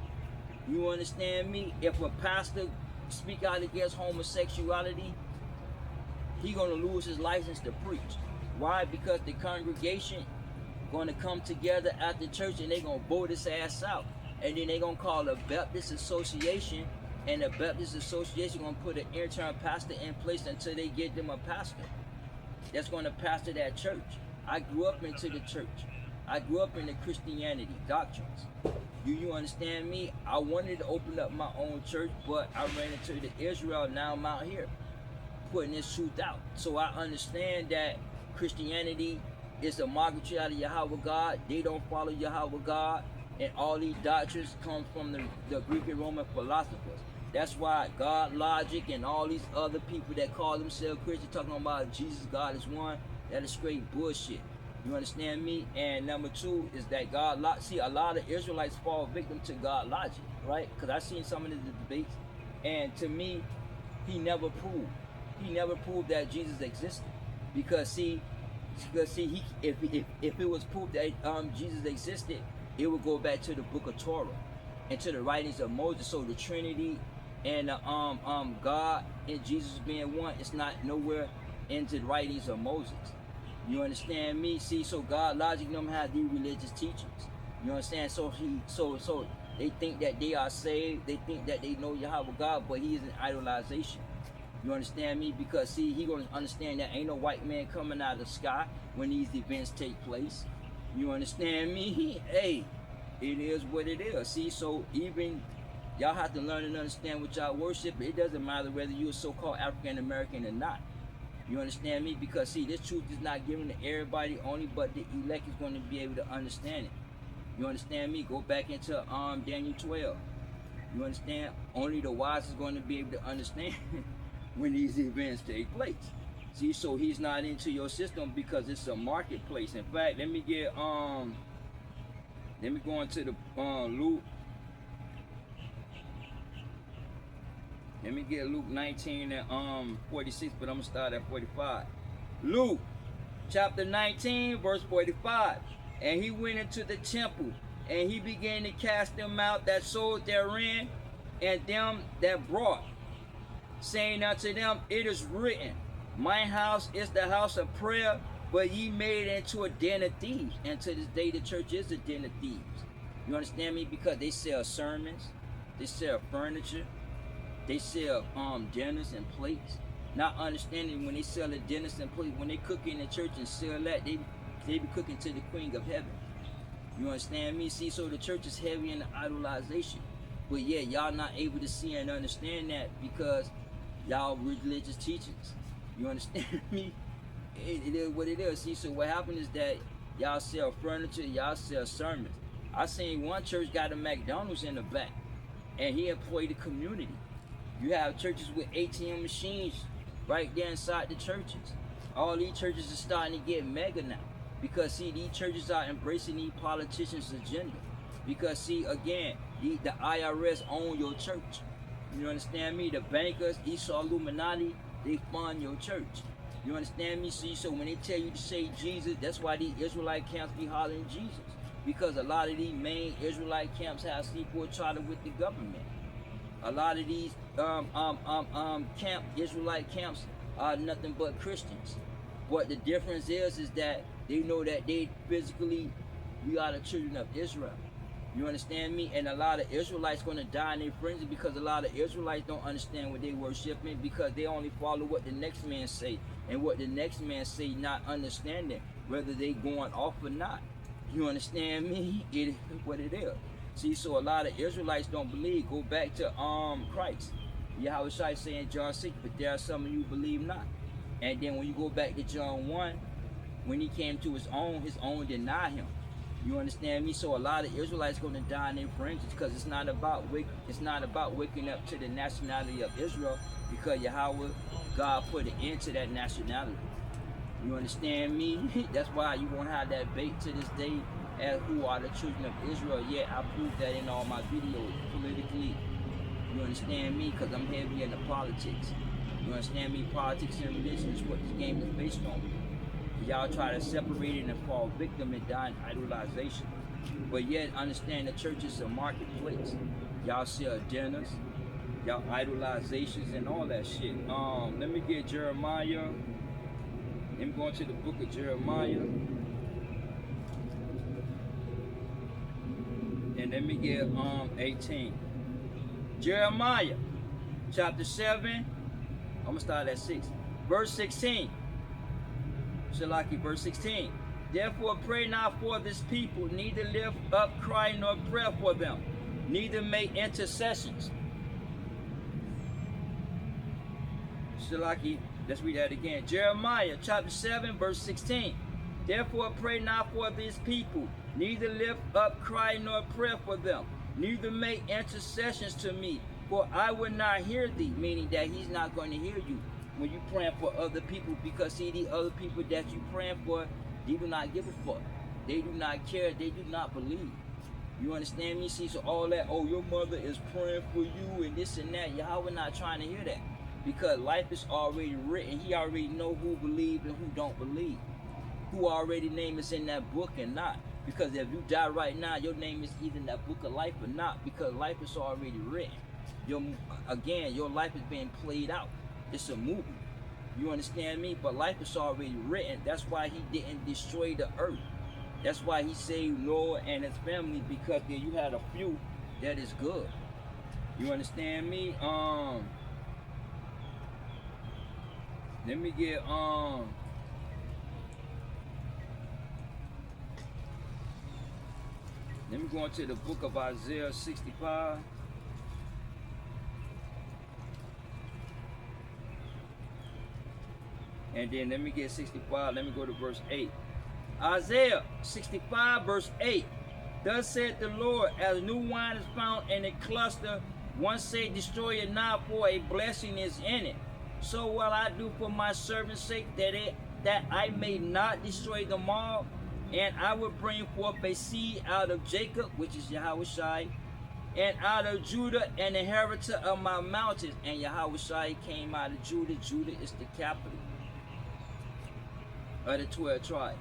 You understand me? If a pastor speak out against homosexuality, he gonna lose his license to preach. Why? Because the congregation gonna come together at the church and they gonna vote his ass out. And then they gonna call a Baptist association And the Baptist Association gonna put an intern pastor in place until they get them a pastor that's gonna pastor that church. I grew up into the church. I grew up in the Christianity doctrines. Do you understand me? I wanted to open up my own church, but I ran into the Israel. Now I'm out here putting this truth out. So I understand that Christianity is a mockery out of Yahawah God. They don't follow Yahawah God. And all these doctrines come from the Greek and Roman philosophers. That's why God Logic and all these other people that call themselves Christians talking about Jesus, God is one, that is straight bullshit. You understand me? And number two is that see, a lot of Israelites fall victim to God Logic, right? Because I seen some of the debates, and to me, he never proved that Jesus existed. Because see, if it was proved that Jesus existed, it would go back to the book of Torah and to the writings of Moses. So the Trinity and God and Jesus being one, it's not nowhere into the writings of Moses. You understand me? See, so God Logic them have these religious teachings. You understand? So so they think that they are saved. They think that they know Yahawah God, but he is an idolization. You understand me? Because see, he gonna understand that ain't no white man coming out of the sky when these events take place. You understand me? Hey, it is what it is. See, so even y'all have to learn and understand what y'all worship. It doesn't matter whether you're a so-called African American or not. You understand me? Because see, this truth is not given to everybody, only but the elect is going to be able to understand it. You understand me? Go back into Daniel 12. You understand? Only the wise is going to be able to understand when these events take place. See, so he's not into your system because it's a marketplace. In fact, let me go into the Luke. Let me get Luke 19 and 46, but I'm gonna start at 45. Luke chapter 19, verse 45. And he went into the temple, and he began to cast them out that sold therein, and them that brought, saying unto them, it is written, my house is the house of prayer, but ye made it into a den of thieves. And to this day, the church is a den of thieves. You understand me? Because they sell sermons, they sell furniture, they sell dinners and plates. Not understanding when they sell the dinners and plates, when they cook in the church and sell that, they be cooking to the Queen of Heaven. You understand me? See, so the church is heavy in the idolization. But yeah, y'all not able to see and understand that because y'all religious teachings. You understand me? It is what it is. See, so what happened is that y'all sell furniture, y'all sell sermons. I seen one church got a McDonald's in the back, and he employed the community. You have churches with ATM machines right there inside the churches. All these churches are starting to get mega now. Because see, these churches are embracing these politicians' agenda. Because see, again, the IRS own your church. You understand me? The bankers, Esau Illuminati, they fund your church. You understand me? See, so when they tell you to say Jesus, that's why these Israelite camps be hollering Jesus. Because a lot of these main Israelite camps have seaport charter with the government. A lot of these Israelite camps are nothing but Christians. But the difference is that they know that we are the children of Israel. You understand me? And a lot of Israelites going to die in their frenzy because a lot of Israelites don't understand what they worshiping because they only follow what the next man say. And what the next man say, not understanding whether they going off or not. You understand me? It is what it is. See, so a lot of Israelites don't believe. Go back to Christ. Yahawah say in John 6, but there are some of you believe not. And then when you go back to John 1, when he came to his own denied him. You understand me? So a lot of Israelites going to die in their fringes because it's not about waking up to the nationality of Israel, because Yahawah God put an end to that nationality. You understand me? That's why you won't have that debate to this day as who are the children of Israel. Yet I prove that in all my videos politically. You understand me? Because I'm heavy in the politics. You understand me? Politics and religion is what this game is based on. Y'all try to separate it and fall victim and die in idolization. But yet understand the church is a marketplace. Y'all sell dinners, y'all idolizations and all that shit. Let me get Jeremiah. I'm going to the book of Jeremiah. And let me get 18. Jeremiah chapter 7, I'm going to start at 6. Verse 16. Shalaki, verse 16. Therefore pray not for this people, neither lift up cry nor prayer for them, neither make intercessions. Shalaki, let's read that again. Jeremiah chapter 7, verse 16. Therefore pray not for these people, neither lift up cry nor prayer for them, neither make intercessions to me, for I will not hear thee, meaning that he's not going to hear you when you praying for other people, because see, the other people that you praying for, they do not give a fuck. They do not care. They do not believe. You understand me? See, so all that, oh, your mother is praying for you and this and that, Yahawah not trying to hear that, because life is already written. He already know who believe and who don't believe, who already name is in that book and not. Because if you die right now, your name is either in that book of life or not, because life is already written. Again, your life is being played out. It's a movie. You understand me? But life is already written. That's why he didn't destroy the earth. That's why he saved Noah and his family, because then you had a few that is good. You understand me? Let me get let me go into the book of Isaiah 65. And then let me get 65. Let me go to verse 8. Isaiah 65, verse 8. Thus said the Lord, as new wine is found in a cluster, one say, destroy it not, for a blessing is in it. So will I do for my servant's sake, that I may not destroy them all. And I will bring forth a seed out of Jacob, which is Yahawah, and out of Judah, an inheritor of my mountains. And Yahawah came out of Judah. Judah is the capital of the 12 tribes.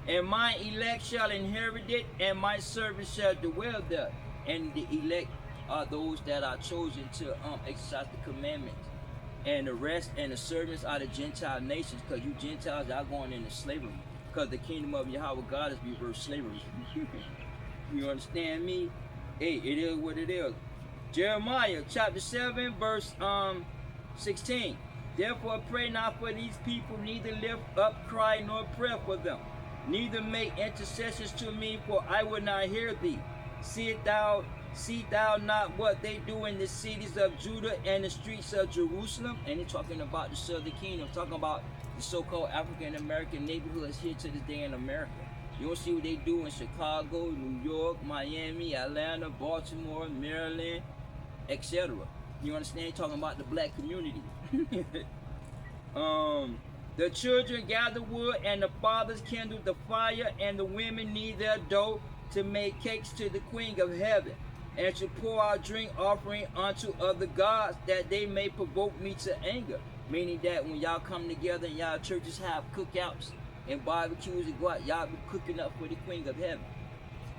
And my elect shall inherit it, and my servants shall dwell there. And the elect are those that are chosen to exercise the commandments. And the rest and the servants are the Gentile nations, because you Gentiles are going into slavery. Because the kingdom of Yahawah God is reverse slavery. You understand me? Hey, it is what it is. Jeremiah chapter 7, verse 16. Therefore pray not for these people, neither lift up cry nor prayer for them, neither make intercessions to me, for I will not hear thee. See thou not what they do in the cities of Judah and the streets of Jerusalem? And he's talking about the southern kingdom, talking about the so-called African American neighborhoods here to this day in America. You don't see what they do in Chicago, New York, Miami, Atlanta, Baltimore, Maryland, etc. You understand? He's talking about the black community. The children gather wood, and the fathers kindle the fire, and the women knead their dough to make cakes to the Queen of Heaven, and to pour out drink offering unto other gods, that they may provoke me to anger. Meaning that when y'all come together and y'all churches have cookouts and barbecues and go out, y'all be cooking up for the Queen of Heaven.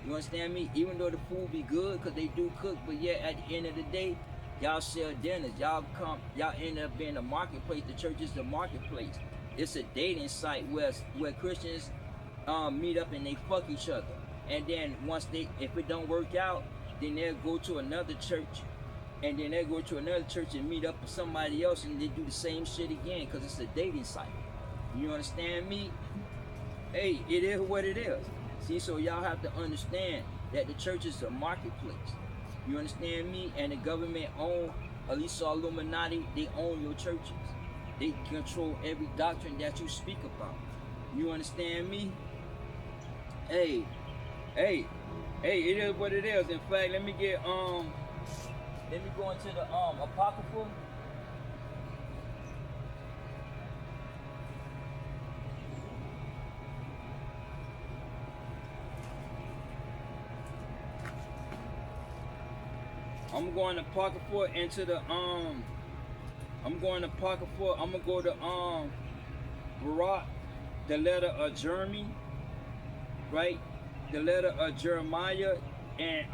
You understand me? Even though the food be good, because they do cook, but yet at the end of the day, y'all sell dinners. Y'all end up being a marketplace. The church is the marketplace. It's a dating site where Christians meet up and they fuck each other. And then if it don't work out, then they'll go to another church. And then they go to another church and meet up with somebody else, and they do the same shit again, because it's a dating site. You understand me? Hey, it is what it is. See, so y'all have to understand that the church is a marketplace. You understand me? And the government own, at least all Illuminati, they own your churches. They control every doctrine that you speak about. You understand me? Hey, it is what it is. In fact, let me go into the Apocrypha. I'm going to Apocrypha into the I'm going to go to Barak, the letter of Jeremy, right? The letter of Jeremiah, and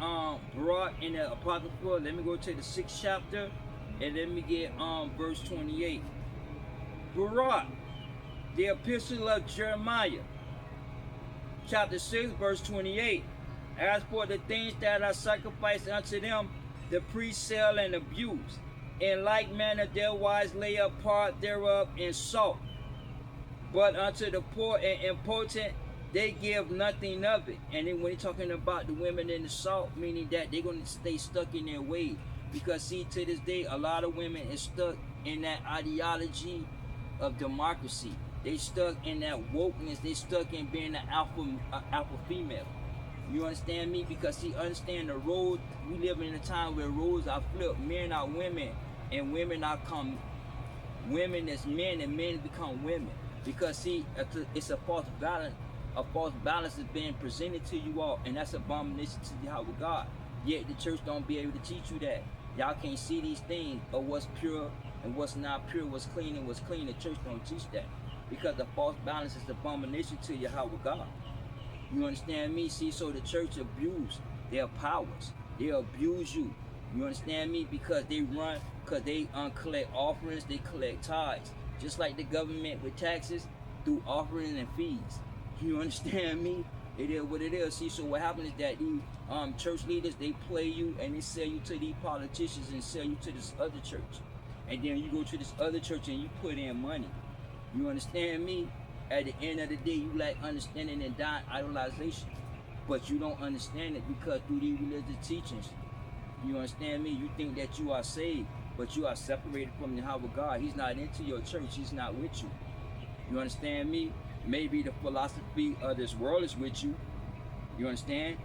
Barak in the Apocrypha. Let me go to the 6th chapter, and let me get verse 28. Barak, the epistle of Jeremiah, chapter 6, verse 28. As for the things that are sacrificed unto them, the priests sell and abuse. In like manner their wives lay up part thereof in salt. But unto the poor and impotent they give nothing of it. And then when he's talking about the women in the salt, meaning that they're going to stay stuck in their ways. Because see, to this day, a lot of women is stuck in that ideology of democracy. They stuck in that wokeness. They stuck in being an alpha female. You understand me? Because see, understand the roles. We live in a time where roles are flipped. Men are women, and women are come. Women as men, and men become women. Because see, it's a false balance. A false balance is being presented to you all, and that's abomination to the Yahawah God. Yet the church don't be able to teach you that. Y'all can't see these things of what's pure and what's not pure, what's clean and what's clean. The church don't teach that. Because the false balance is abomination to Yahawah God. You understand me? See, so the church abuse their powers. They abuse you. You understand me? Because they run, because they collect offerings, they collect tithes. Just like the government with taxes, through offerings and fees. You understand me? It is what it is. See, so what happens is that these church leaders, they play you and they sell you to these politicians and sell you to this other church. And then you go to this other church and you put in money. You understand me? At the end of the day, you lack understanding and idolization. But you don't understand it because through these religious teachings, you understand me? You think that you are saved, but you are separated from the Yahawah God. He's not into your church. He's not with you. You understand me? Maybe the philosophy of this world is with you. You understand?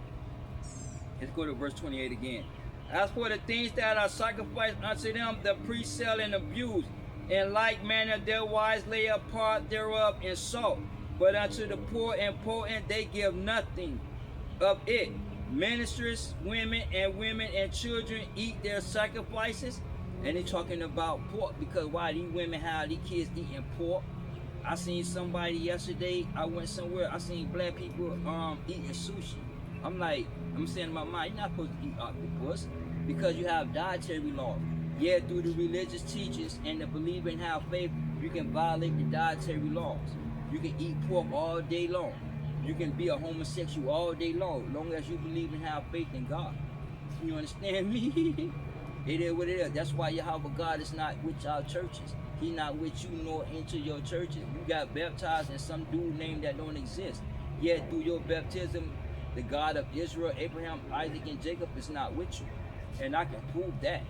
Let's go to verse 28 again. As for the things that are sacrificed unto them, the priests sell and abuse. In like manner their wives lay up part thereof in salt. But unto the poor and potent they give nothing of it. Ministers, women and children eat their sacrifices. And they're talking about pork, because why these women have these kids eating pork. I seen somebody yesterday, I went somewhere, I seen black people eating sushi. I'm like, I'm saying in my mind, you're not supposed to eat octopus because you have dietary laws. Yeah, through the religious teachings and the believe and have faith, you can violate the dietary laws. You can eat pork all day long. You can be a homosexual all day long as you believe and have faith in God. You understand me? It is what it is. That's why Yahawah God is not with our churches. He's not with you nor into your churches. You got baptized in some dude name that don't exist. Yet through your baptism, the God of Israel, Abraham, Isaac, and Jacob is not with you. And I can prove that.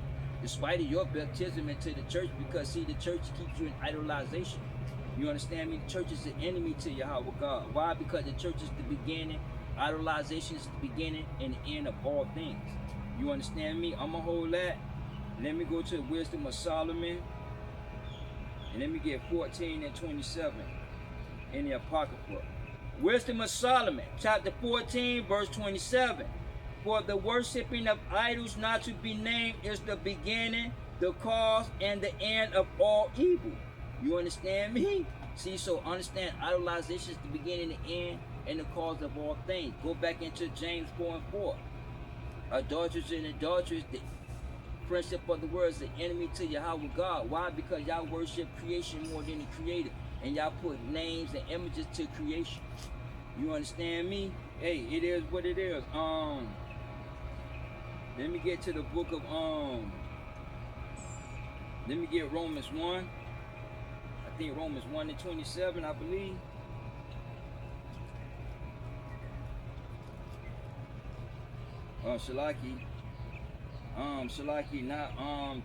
Despite of your baptism into the church, because see, the church keeps you in idolization. You understand me? The church is the enemy to Yahawah God. Why? Because the church is the beginning. Idolization is the beginning and the end of all things. You understand me? I'm going to hold that. Let me go to the wisdom of Solomon. And let me get 14 and 27 in the Apocrypha. Wisdom of Solomon, chapter 14, verse 27. For the worshiping of idols not to be named is the beginning, the cause, and the end of all evil. You understand me? See, so understand idolization is the beginning, the end, and the cause of all things. Go back into James 4 and 4. Adulterers and adulterers, the friendship of the world is the enemy to Yahawah God. Why? Because y'all worship creation more than the creator. And y'all put names and images to creation. You understand me? Hey, it is what it is. Let me get to the book of let me get Romans 1. I think Romans 1 and 27, I believe. Shalaki, not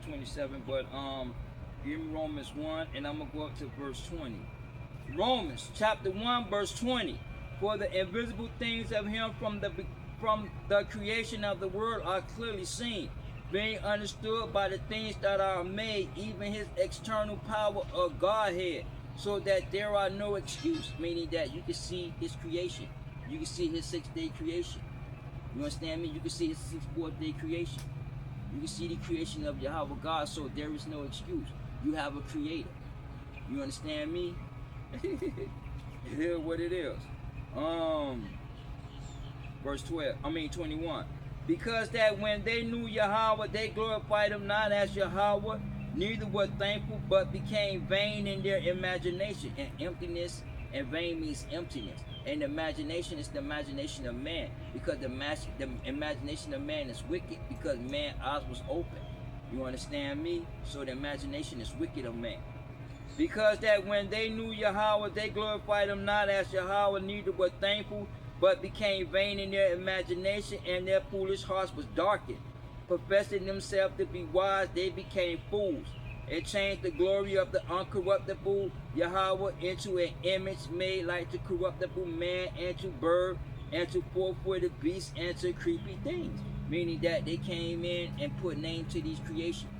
27, but give me Romans 1, and I'm gonna go up to verse 20. Romans chapter 1, verse 20. For the invisible things of him from the creation of the world are clearly seen, being understood by the things that are made, even his external power of Godhead, so that there are no excuse, meaning that you can see his creation. You can see his 6-day creation. You understand me? You can see his 4th day creation. You can see the creation of Yahawah God, so there is no excuse. You have a creator. You understand me? It is what it is. Verse 21. Because that when they knew Yahawah, they glorified him not as Yahawah, neither were thankful, but became vain in their imagination. And emptiness, and vain means emptiness. And imagination is the imagination of man, because the imagination of man is wicked, because man's eyes was open. You understand me? So the imagination is wicked of man. Because that when they knew Yahawah, they glorified him not as Yahawah, neither were thankful, but became vain in their imagination, and their foolish hearts was darkened. Professing themselves to be wise, they became fools, and changed the glory of the uncorruptible Yahawah into an image made like the corruptible man, and to bird, and to four-footed beasts, and to creepy things. Meaning that they came in and put name to these creations.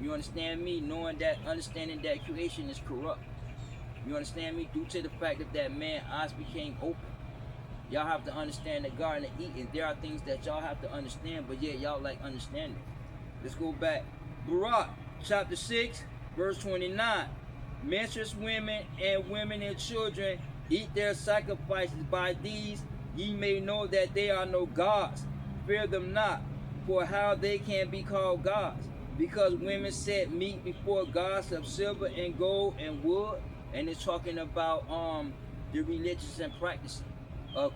You understand me? Knowing that, understanding that creation is corrupt. You understand me? Due to the fact that man's eyes became open. Y'all have to understand the Garden of Eden. There are things that y'all have to understand, but yet y'all like understanding. Let's go back. Barak, chapter 6, verse 29. Menstruous women and women and children eat their sacrifices. By these ye may know that they are no gods. Fear them not, for how they can be called gods. Because women set meat before gods of silver and gold and wood, and it's talking about the religions and practices of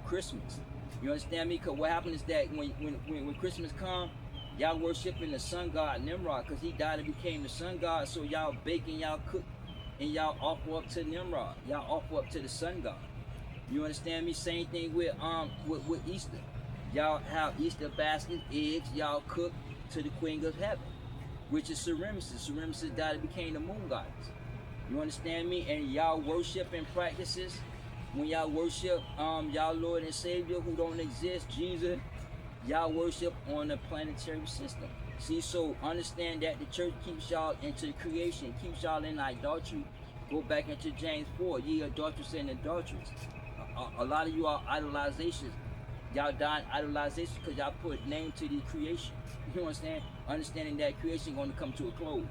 Christmas. You understand me? Because what happens is that when Christmas comes, y'all worshiping the sun god Nimrod, because he died and became the sun god. So y'all bake and y'all cook and y'all offer up to Nimrod. Y'all offer up to the sun god. You understand me? Same thing with Easter. Y'all have Easter baskets, eggs, y'all cook to the Queen of Heaven, which is Semiramis. Semiramis died and became the moon goddess. You understand me? And y'all worship and practices, when y'all worship y'all Lord and Savior who don't exist, Jesus, y'all worship on a planetary system. See, so understand that the church keeps y'all into creation, keeps y'all in idolatry. Go back into James 4, ye adulterers and adulterers. A lot of you are idolizations. Y'all dying idolizations because y'all put name to the creation. You understand? Understanding that creation going to come to a close.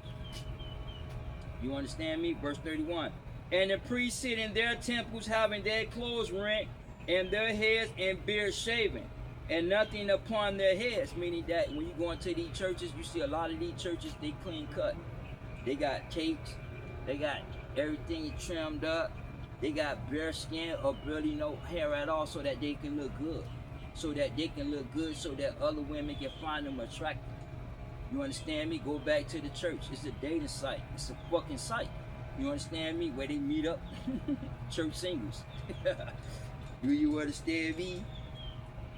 You understand me? Verse 31. And the priests sit in their temples, having their clothes rent, and their heads and beards shaven, and nothing upon their heads. Meaning that when you go into these churches, you see a lot of these churches, they clean cut. They got capes, they got everything trimmed up, they got bare skin or barely no hair at all, so that they can look good. So that they can look good, so that other women can find them attractive. You understand me? Go back to the church. It's a dating site. It's a fucking site. You understand me? Where they meet up. Church singles. Do you understand me?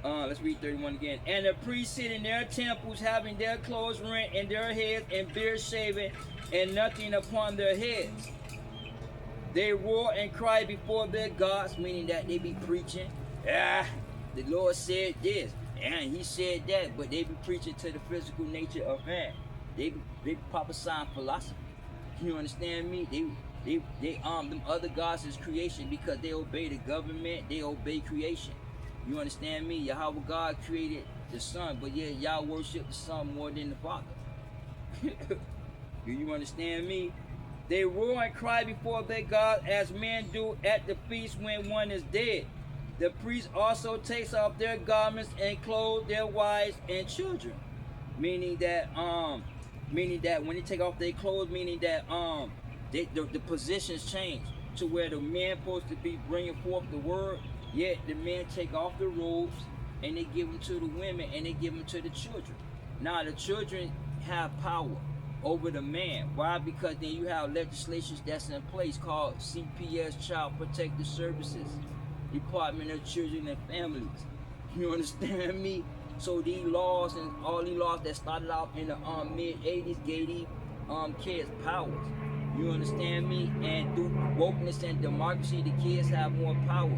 Let's read 31 again. And the priests sit in their temples, having their clothes rent, and their heads and beards shaven, and nothing upon their heads. They roar and cry before their gods, meaning that they be preaching. The Lord said this, and he said that, but they be preaching to the physical nature of man. They prophesying philosophy. You understand me? Them other gods is creation because they obey the government, they obey creation. You understand me? Yahawah God created the Son, but yet y'all worship the Son more than the Father. Do you understand me? They roar and cry before their God as men do at the feast when one is dead. The priest also takes off their garments and clothe their wives and children. Meaning that when they take off their clothes, meaning that the positions change to where the men supposed to be bringing forth the word, yet the men take off the robes and they give them to the women and they give them to the children. Now the children have power over the man. Why? Because then you have legislations that's in place called CPS, Child Protective Services, Department of Children and Families. You understand me? So these laws and all these laws that started out in the mid-80s gave these kids powers. You understand me? And through wokeness and democracy, the kids have more power.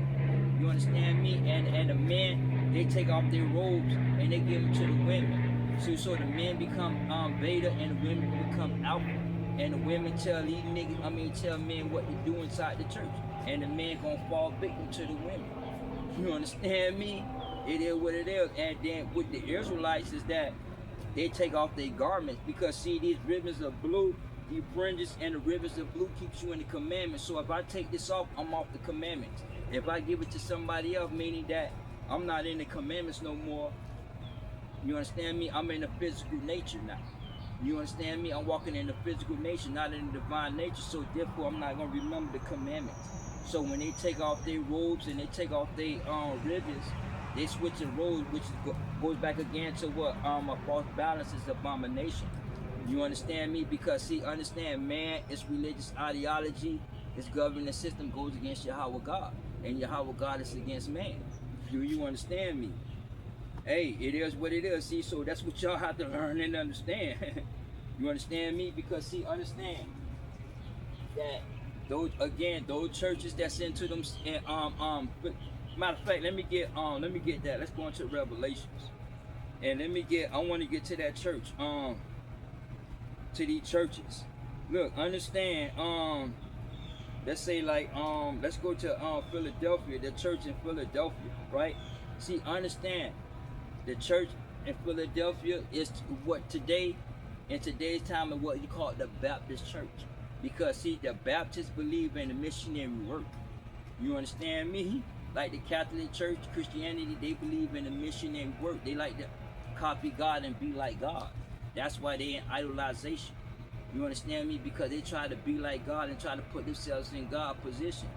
You understand me? And the men, they take off their robes and they give them to the women. So the men become beta and the women become alpha. And the women tell these niggas, tell men what to do inside the church. And the men gonna fall victim to the women. You understand me? It is what it is. And then with the Israelites is that they take off their garments because see these ribbons of blue, the fringes and the ribbons of blue keeps you in the commandments. So if I take this off, I'm off the commandments. If I give it to somebody else, meaning that I'm not in the commandments no more. You understand me? I'm in the physical nature now. You understand me? I'm walking in the physical nature, not in the divine nature. So therefore, I'm not gonna remember the commandments. So when they take off their robes and they take off their ribbons, They switching roles, which goes back again to what a false balance is abomination. You understand me? Because see, understand, man, its religious ideology, its governing system goes against Yahawah God, and Yahawah God is against man. Do you understand me? Hey, it is what it is. See, so that's what y'all have to learn and understand. You understand me? Because see, understand that those churches that's into them and matter of fact, let me get that. Let's go into Revelations. And I want to get to that church, to these churches. Look, understand, let's say like let's go to Philadelphia, the church in Philadelphia, right? See, understand, the church in Philadelphia is what today, in today's time, is what you call the Baptist church. Because see, the Baptists believe in the missionary work. You understand me? Like the Catholic Church, Christianity, they believe in the missionary work. They like to copy God and be like God. That's why they in idolization. You understand me? Because they try to be like God and try to put themselves in God's position.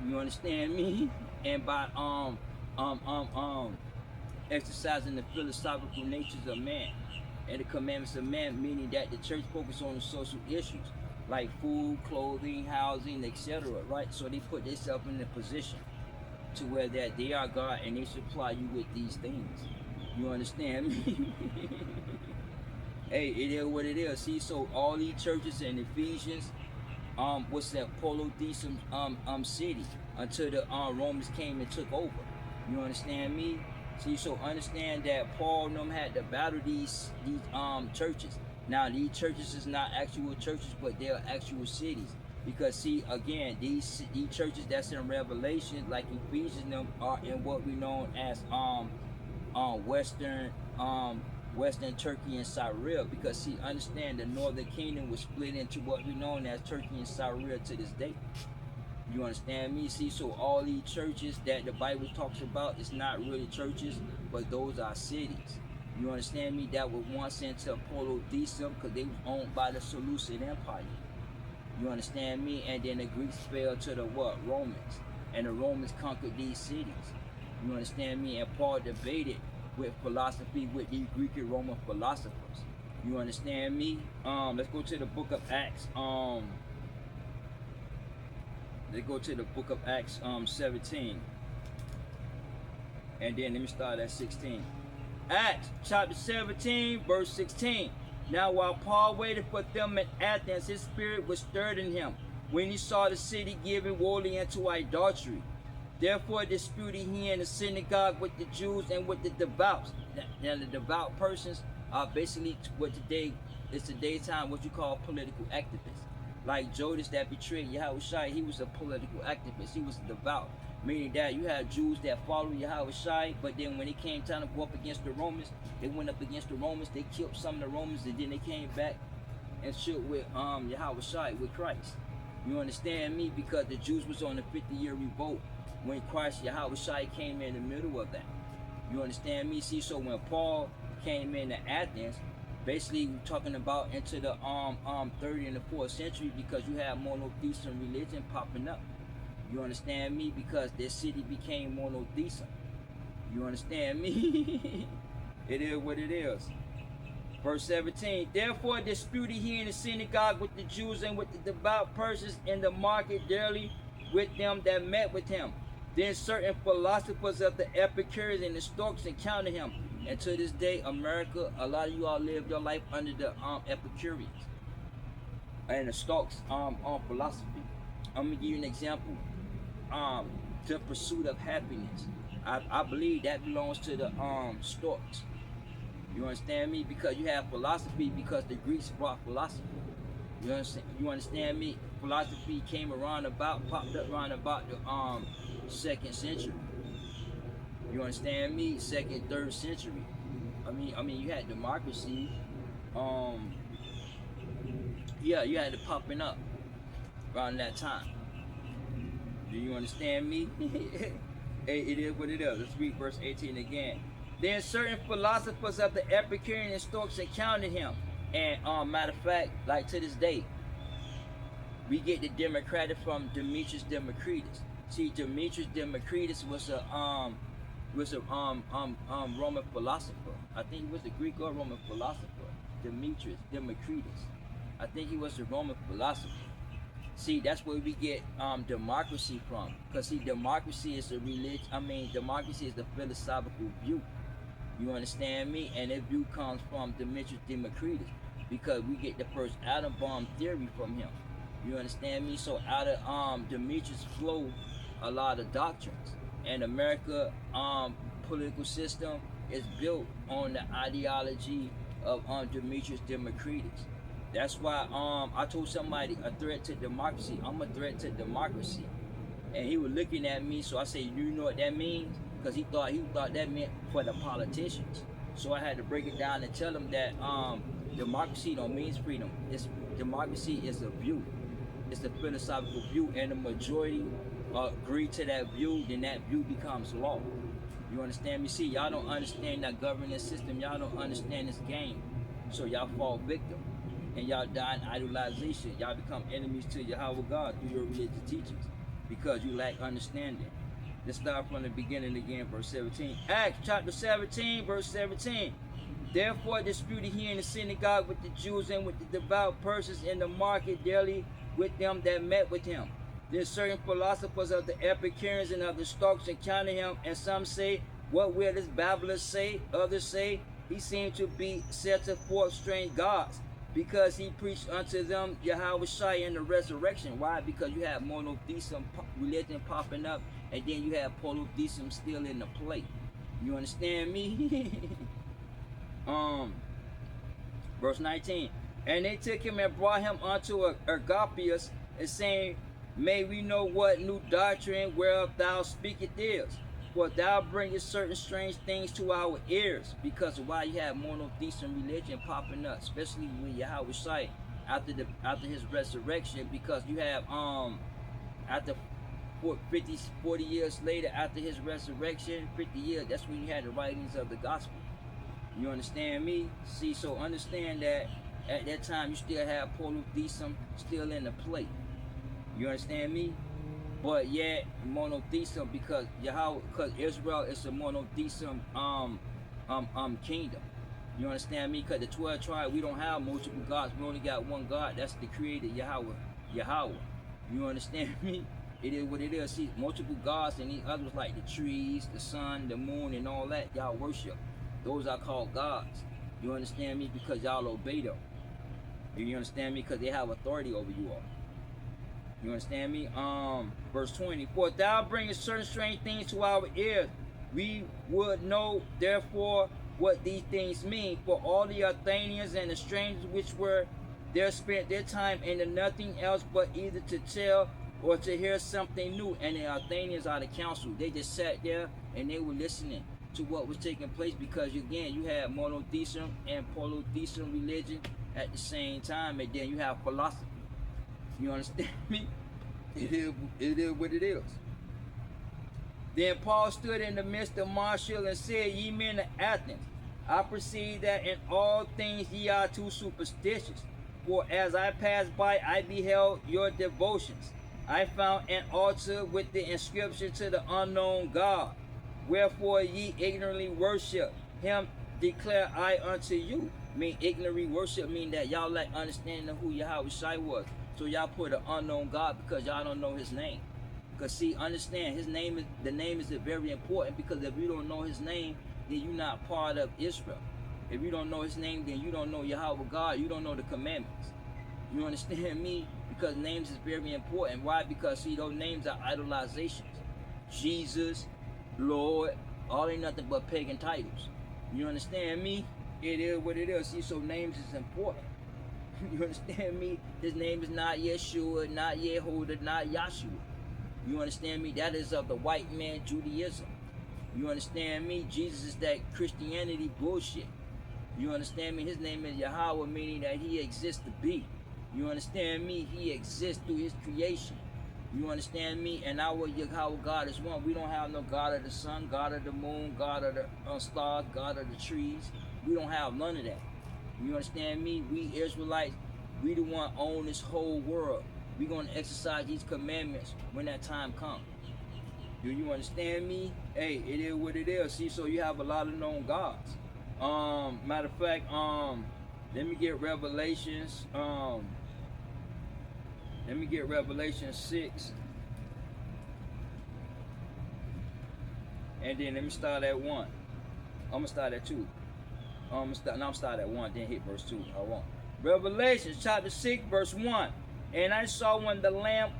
You understand me? And by exercising the philosophical natures of man and the commandments of man, meaning that the church focuses on the social issues like food, clothing, housing, etc. Right? So they put themselves in a position to where that they are God and they supply you with these things. You understand me? Hey, it is what it is. See, so all these churches in Ephesians, what's that, polytheism city until the Romans came and took over. You understand me? See, so understand that Paul and them had to battle these churches. Now these churches is not actual churches, but they are actual cities. Because see, again, these churches that's in Revelation, like Ephesians, them are in what we know as Western Turkey and Syria. Because see, understand, the northern kingdom was split into what we know as Turkey and Syria to this day. You understand me? See, so all these churches that the Bible talks about is not really churches, but those are cities. You understand me? That was once into polytheism because they was owned by the Seleucid Empire. You understand me? And then the Greeks fell to the what? Romans. And the Romans conquered these cities. You understand me? And Paul debated with philosophy with these Greek and Roman philosophers. You understand me? Let's go to the book of Acts. Let's go to the book of Acts 17. And then let me start at 16. Acts chapter 17, verse 16. Now while Paul waited for them in Athens, his spirit was stirred in him when he saw the city given wholly into idolatry. Therefore disputed he in the synagogue with the Jews and with the devout. Now the devout persons are basically what today is today's time what you call political activists. Like Judas that betrayed Yahawah, he was a political activist. He was devout, meaning that you had Jews that followed Yahawah, but then when it came time to go up against the Romans, they went up against the Romans. They killed some of the Romans, and then they came back and shit with Yahawah, with Christ. You understand me? Because the Jews was on the 50-year revolt when Christ Yahawah came in the middle of that. You understand me? See, so when Paul came into Athens, basically we're talking about into the 3rd and the 4th century, because you have monotheistic religion popping up. You understand me? Because this city became monotheistic. You understand me? It is what it is. Verse 17. Therefore disputed he in the synagogue with the Jews and with the devout persons in the market daily with them that met with him. Then certain philosophers of the Epicureans and the Stoics encountered him. And to this day, America, a lot of you all live your life under the Epicureans and the Stoics philosophy. I'm gonna give you an example. The pursuit of happiness. I believe that belongs to the Stoics. You understand me? Because you have philosophy because the Greeks brought philosophy. You understand me? Philosophy came popped up around about the 2nd century. You understand me? 2nd, 3rd century. I mean, you had democracy. Yeah, you had it popping up around that time. Do you understand me? It is what it is. Let's read verse 18 again. Then certain philosophers of the Epicurean and Stoics encountered him. And matter of fact, like to this day, we get the Democratic from Demetrius Democritus. See, Demetrius Democritus was He was a Roman philosopher. I think he was a Greek or Roman philosopher. Democritus. I think he was a Roman philosopher. See, that's where we get democracy from. Because see, democracy is a religion. I mean, democracy is the philosophical view. You understand me? And that view comes from Democritus, because we get the first atom bomb theory from him. You understand me? So out of Demetrius flow a lot of doctrines, and America political system is built on the ideology of Demetrius Democritus. That's why I told somebody a threat to democracy. I'm a threat to democracy, and he was looking at me. So I said, "You know what that means?" Because he thought that meant for the politicians. So I had to break it down and tell him that democracy don't mean freedom. Democracy is a view. It's a philosophical view, and the majority agree to that view. Then that view becomes law. You understand me? See, y'all don't understand that governance system. Y'all don't understand this game. So y'all fall victim, and y'all die in idolization. Y'all become enemies to Yahawah God through your religious teachings, because you lack understanding. Let's start from the beginning again, verse 17. Acts chapter 17, verse 17. Therefore disputed he in the synagogue with the Jews and with the devout persons in the market daily with them that met with him. Then certain philosophers of the Epicureans and of the Stoics encountered him, and some say, what will this babbler say? Others say, he seemed to be set forth strange gods, because he preached unto them Yahawah in the resurrection. Why? Because you have monotheism religion popping up, and then you have polytheism still in the plate. You understand me? Verse 19. And they took him and brought him unto Agapius, and saying, may we know what new doctrine whereof thou speakest is? For thou bringest certain strange things to our ears. Because of why you have monotheism religion popping up, especially with Yahawah after his resurrection, because you have after 40 years later after his resurrection, 50 years, that's when you had the writings of the gospel. You understand me? See, so understand that at that time you still have polytheism still in the plate. You understand me? But yet monotheism, because Israel is a monotheism kingdom. You understand me? Because the 12 tribes, we don't have multiple gods. We only got one God. That's the creator, Yahawah. You understand me? It is what it is. See, multiple gods and these others like the trees, the sun, the moon, and all that y'all worship. Those are called gods. You understand me? Because y'all obey them. You understand me? Because they have authority over you all. You understand me? Verse 20. For thou bringest certain strange things to our ears. We would know therefore what these things mean. For all the Athenians and the strangers which were there spent their time in nothing else but either to tell or to hear something new. And the Athenians are the council. They just sat there and they were listening to what was taking place, because again you have monotheism and polytheism religion at the same time, and then you have philosophy. You understand me? It is what it is. Then Paul stood in the midst of Marshall and said, ye men of Athens, I perceive that in all things ye are too superstitious. For as I passed by, I beheld your devotions. I found an altar with the inscription to the unknown God. Wherefore ye ignorantly worship him, declare I unto you. Ignorantly worship mean that y'all lack understanding of who Yahawah was. So y'all put an unknown God because y'all don't know his name. Because see, understand, the name is very important, because if you don't know his name, then you're not part of Israel. If you don't know his name, then you don't know Yahawah God, you don't know the commandments. You understand me? Because names is very important. Why? Because see, those names are idolizations. Jesus, Lord, all ain't nothing but pagan titles. You understand me? It is what it is. See, so names is important. You understand me? His name is not Yeshua, not Yehuda, not Yahshua. You understand me? That is of the white man Judaism. You understand me? Jesus is that Christianity bullshit. You understand me? His name is Yahawah, meaning that he exists to be. You understand me? He exists through his creation. You understand me? And our Yahawah God is one. We don't have no God of the sun, God of the moon, God of the stars, God of the trees. We don't have none of that. You understand me? We Israelites, we the one own this whole world. We're going to exercise these commandments when that time comes. Do you understand me? Hey, it is what it is. See, so you have a lot of known gods. Matter of fact, let me get Revelations. Let me get Revelation 6. And then let me start at 1. I'm gonna start at 2. I'm start at 1, then hit verse 2. I won't. Revelation chapter 6, verse 1. And I saw when the Lamb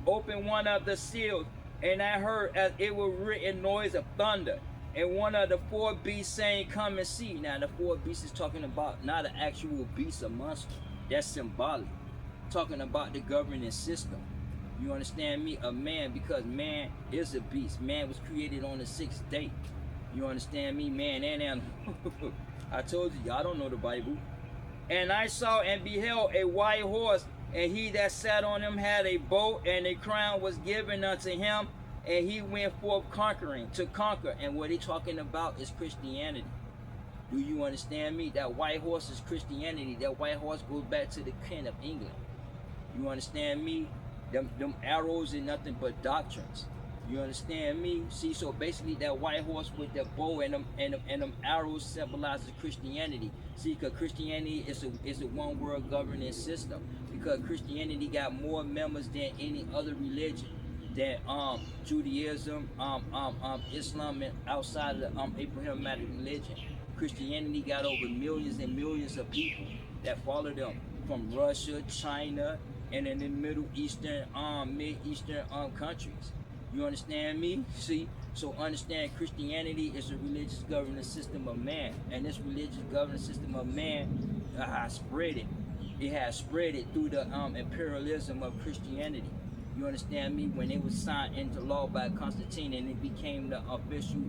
opened one of the seals, and I heard as it was written noise of thunder, and one of the 4 beasts saying, "Come and see." Now the 4 beasts is talking about not an actual beast or monster. That's symbolic. Talking about the governing system. You understand me? A man, because man is a beast. Man was created on the 6th day. You understand me? Man and animal. I told you, y'all don't know the Bible. And I saw and beheld a white horse, and he that sat on him had a bow, and a crown was given unto him, and he went forth conquering, to conquer. And what he talking about is Christianity. Do you understand me? That white horse is Christianity. That white horse goes back to the king of England. You understand me? Them arrows are nothing but doctrines. You understand me? See, so basically that white horse with the bow and them arrows symbolizes Christianity. See, because Christianity is a one world governing system. Because Christianity got more members than any other religion. Than Judaism, Islam, and outside of the Abrahamic religion. Christianity got over millions and millions of people that follow them from Russia, China, and in the Middle Eastern, Mid-Eastern countries. You understand me? See, so understand Christianity is a religious governing system of man, and this religious governing system of man has spread it. It has spread it through the imperialism of Christianity. You understand me? When it was signed into law by Constantine, and it became the official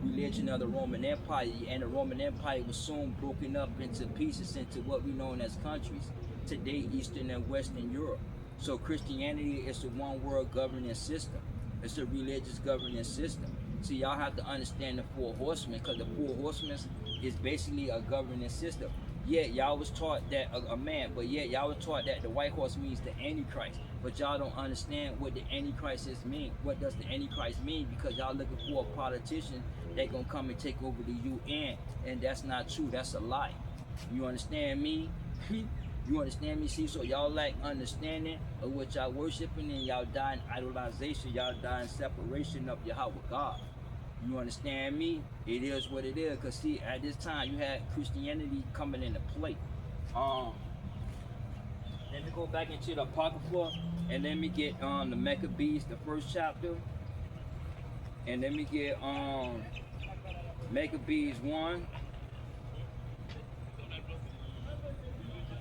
religion of the Roman Empire, and the Roman Empire was soon broken up into pieces into what we know as countries today, Eastern and Western Europe. So Christianity is a one world governing system. It's a religious governing system. See, y'all have to understand the 4 horsemen, because the 4 horsemen is basically a governing system. Yeah, y'all was taught that a man, but yeah, y'all was taught that the white horse means the Antichrist. But y'all don't understand what the Antichrist is mean. What does the Antichrist mean? Because y'all looking for a politician that gonna come and take over the UN, and that's not true. That's a lie. You understand me? You understand me? See, so y'all lack understanding of what y'all worshiping, and y'all die in idolization. Y'all die in separation of Yahawah God. You understand me? It is what it is. Because see, at this time, you had Christianity coming into play. Let me go back into the Apocrypha, and let me get the Maccabees, the 1st chapter. And let me get Maccabees 1.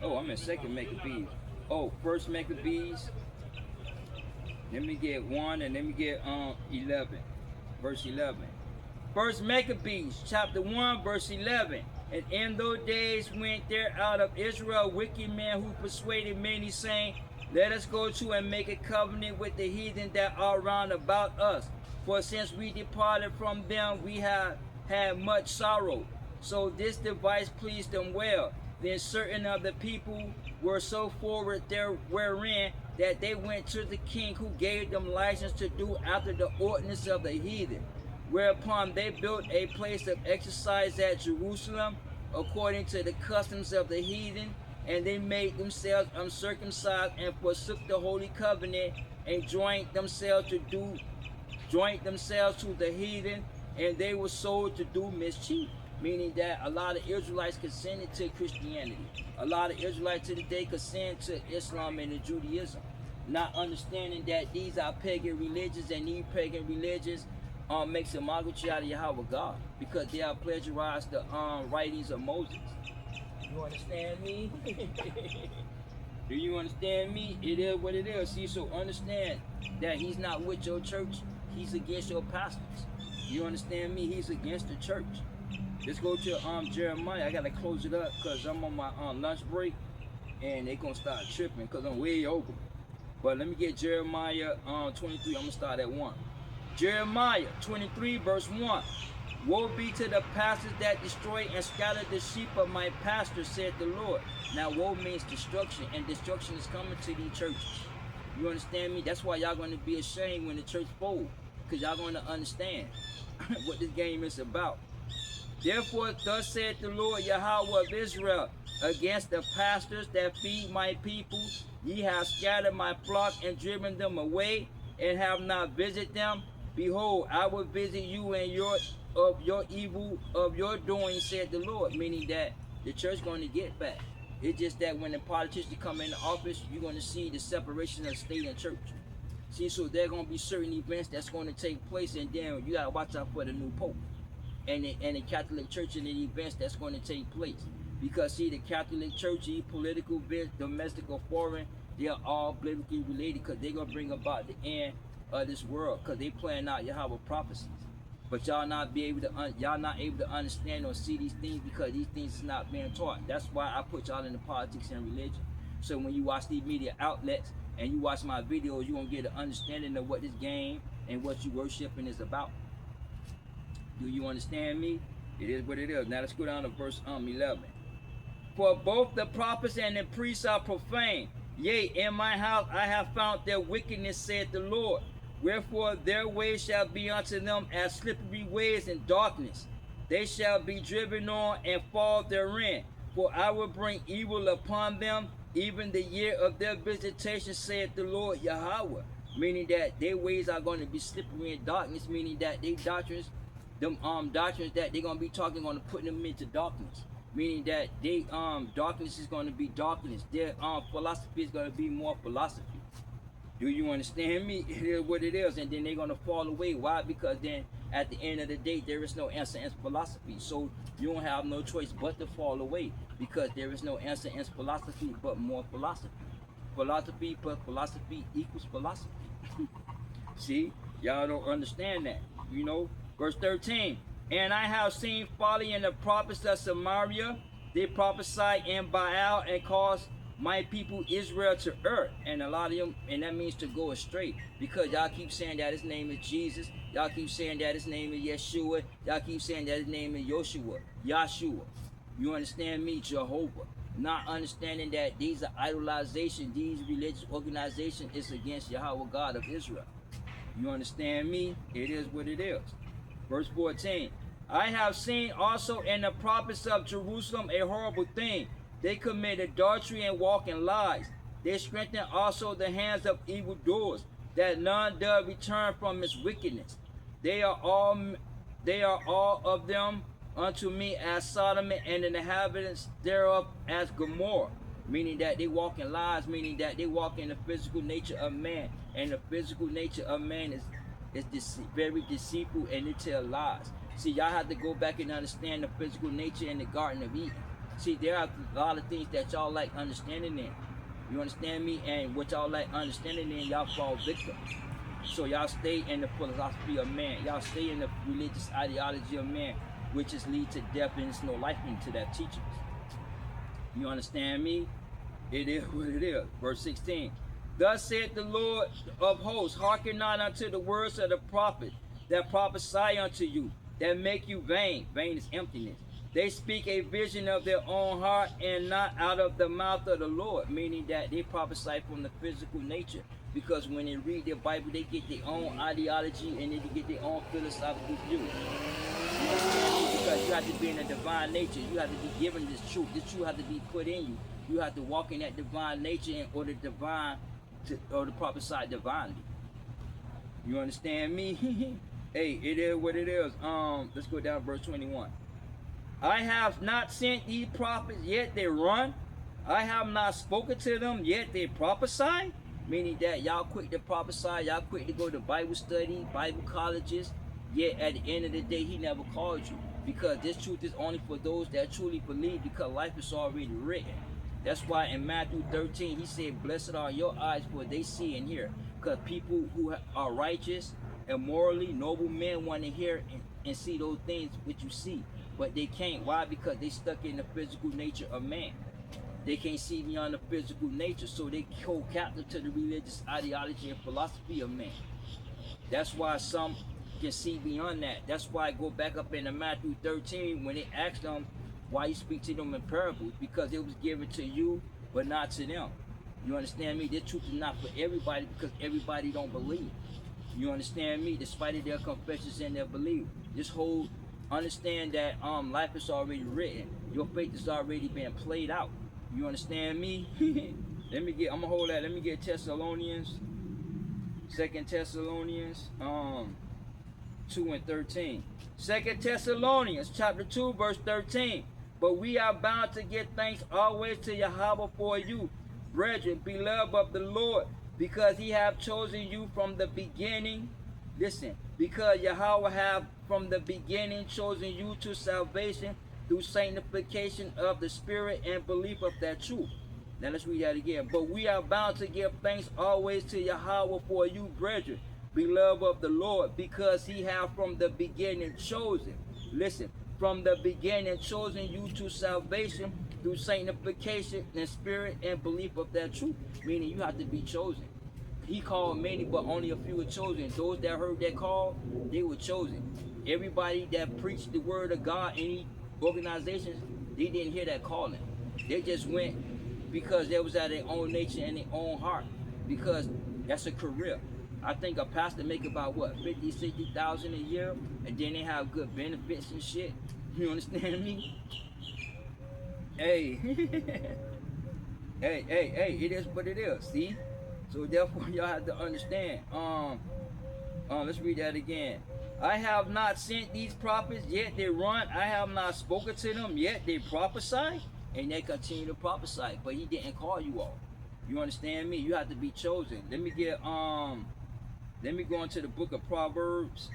Oh, I'm in 2nd Maccabees. Oh, 1st Maccabees. Let me get 1, and let me get 11. Verse 11. 1st Maccabees, chapter 1, verse 11. And in those days went there out of Israel a wicked man who persuaded many, saying, "Let us go to and make a covenant with the heathen that are round about us. For since we departed from them, we have had much sorrow." So this device pleased them well. Then certain of the people were so forward there wherein that they went to the king, who gave them license to do after the ordinance of the heathen. Whereupon they built a place of exercise at Jerusalem, according to the customs of the heathen, and they made themselves uncircumcised, and forsook the holy covenant, and joined themselves to the heathen, and they were sold to do mischief. Meaning that a lot of Israelites consented to Christianity. A lot of Israelites to the day consent to Islam and Judaism, not understanding that these are pagan religions, and these pagan religions makes a mockery out of Yahawah God, because they have plagiarized the writings of Moses. You understand me? Do you understand me? It is what it is. See, so understand that he's not with your church. He's against your pastors. You understand me? He's against the church. Let's go to Jeremiah. I gotta close it up because I'm on my lunch break, and they gonna start tripping because I'm way over. But let me get Jeremiah 23. I'm gonna start at 1. Jeremiah 23, verse 1. Woe be to the pastors that destroy and scatter the sheep of my pastor, said the Lord. Now woe means destruction, and destruction is coming to these churches. You understand me? That's why y'all going to be ashamed when the church folds, because y'all going to understand what this game is about. Therefore, thus saith the Lord Yahawah of Israel, against the pastors that feed my people, ye have scattered my flock and driven them away, and have not visited them. Behold, I will visit you and your evil of your doing, said the Lord. Meaning that the church going to get back. It's just that when the politicians come into office, you're going to see the separation of state and church. See, so there are going to be certain events that's going to take place, and then you got to watch out for the new pope and the Catholic Church and the events that's going to take place. Because see, the Catholic Church, political, domestic or foreign, they are all biblically related, because they're going to bring about the end of this world, because they plan out Yahawah prophecies. But y'all not able to understand or see these things, because these things is not being taught. That's why I put y'all into politics and religion. So when you watch these media outlets and you watch my videos, you're going to get an understanding of what this game and what you worshiping is about. Do you understand me? It is what it is. Now let's go down to verse 11. For both the prophets and the priests are profane. Yea, in my house I have found their wickedness, saith the Lord. Wherefore their ways shall be unto them as slippery ways in darkness. They shall be driven on and fall therein. For I will bring evil upon them, even the year of their visitation, saith the Lord Yahawah. Meaning that their ways are going to be slippery in darkness, meaning that they doctrines, them doctrines that they're going to be talking, going to put them into darkness. Meaning that they darkness is going to be darkness. Their philosophy is going to be more philosophy. Do you understand me? It is what it is, and then they're going to fall away. Why? Because then at the end of the day, there is no answer in philosophy. So you don't have no choice but to fall away, because there is no answer in philosophy but more philosophy. Philosophy plus philosophy equals philosophy. See, y'all don't understand that. You know, verse 13. And I have seen folly in the prophets of Samaria. They prophesy in Baal and cause my people Israel to err. And a lot of them, and that means to go astray. Because y'all keep saying that his name is Jesus. Y'all keep saying that his name is Yeshua. Y'all keep saying that his name is Yahshua. You understand me? Jehovah. Not understanding that these are idolization, these religious organizations is against Yahawah God of Israel. You understand me? It is what it is. Verse 14. I have seen also in the prophets of Jerusalem a horrible thing. They commit adultery and walk in lies. They strengthen also the hands of evildoers, that none does return from his wickedness. They are all of them unto me as Sodom, and the inhabitants thereof as Gomorrah. Meaning that they walk in lies, meaning that they walk in the physical nature of man. And the physical nature of man is very deceitful, and they tell lies. See, y'all have to go back and understand the physical nature in the Garden of Eden. See, there are a lot of things that y'all like understanding in. You understand me? And what y'all like understanding in, y'all fall victim. So y'all stay in the philosophy of man. Y'all stay in the religious ideology of man, which is lead to death, and there's no life into that teachings. You understand me? It is what it is. Verse 16. Thus saith the Lord of hosts, hearken not unto the words of the prophet that prophesy unto you, that make you vain. Vain is emptiness. They speak a vision of their own heart, and not out of the mouth of the Lord. Meaning that they prophesy from the physical nature. Because when they read their Bible, they get their own ideology, and they get their own philosophical view. You understand me? Because you have to be in a divine nature. You have to be given this truth. This truth has to be put in you. You have to walk in that divine nature in order to prophesy divinely. You understand me? Hey, it is what it is. Let's go down to verse 21. I have not sent these prophets, yet they run. I have not spoken to them, yet they prophesy. Meaning that y'all quick to prophesy, y'all quick to go to Bible study, Bible colleges. Yet at the end of the day, he never called you. Because this truth is only for those that truly believe, because life is already written. That's why in Matthew 13, he said, blessed are your eyes, for they see and hear. Because people who are righteous and morally noble men want to hear and see those things which you see. But they can't. Why? Because they stuck in the physical nature of man. They can't see beyond the physical nature, so they hold captive to the religious ideology and philosophy of man. That's why some can see beyond that. That's why I go back up into Matthew 13 when they asked them why you speak to them in parables, because it was given to you, but not to them. You understand me? This truth is not for everybody because everybody don't believe. You understand me? Despite of their confessions and their belief. This whole understand that life is already written. Your faith has already been played out. You understand me? I'm gonna hold that. Let me get Thessalonians, 2 Thessalonians 2 and 13. 2 Thessalonians chapter 2 verse 13. But we are bound to give thanks always to Yahawah for you, brethren, beloved of the Lord, because he have chosen you from the beginning. Listen, because Yahawah have from the beginning chosen you to salvation through sanctification of the Spirit and belief of that truth. Now let's read that again. But we are bound to give thanks always to Yahawah for you, brethren, beloved of the Lord, because he have from the beginning chosen. Listen, from the beginning chosen you to salvation through sanctification and spirit and belief of that truth. Meaning you have to be chosen. He called many, but only a few were chosen. Those that heard that call, they were chosen. Everybody that preached the word of God, any organizations, they didn't hear that calling. They just went because they was out of their own nature and their own heart. Because that's a career. I think a pastor make about what, 50, 60,000 a year, and then they have good benefits and shit. You understand me? Hey, hey, it is what it is. See? So therefore, y'all have to understand. Let's read that again. I have not sent these prophets, yet they run. I have not spoken to them, yet they prophesy, and they continue to prophesy. But he didn't call you all. You understand me? You have to be chosen. Let me go into the book of Proverbs.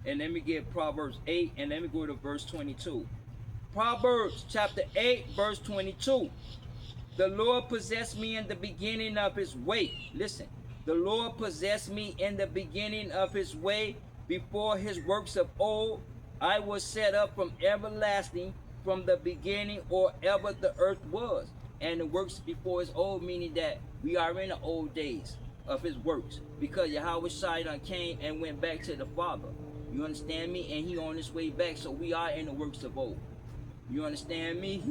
And let me get Proverbs 8, and let me go to verse 22. Proverbs chapter 8, verse 22. The Lord possessed me in the beginning of his way. Listen. The Lord possessed me in the beginning of his way, before his works of old. I was set up from everlasting, from the beginning, or ever the earth was. And the works before his old, meaning that we are in the old days of his works. Because Yahawah done came and went back to the Father. You understand me? And he on his way back, so we are in the works of old. You understand me?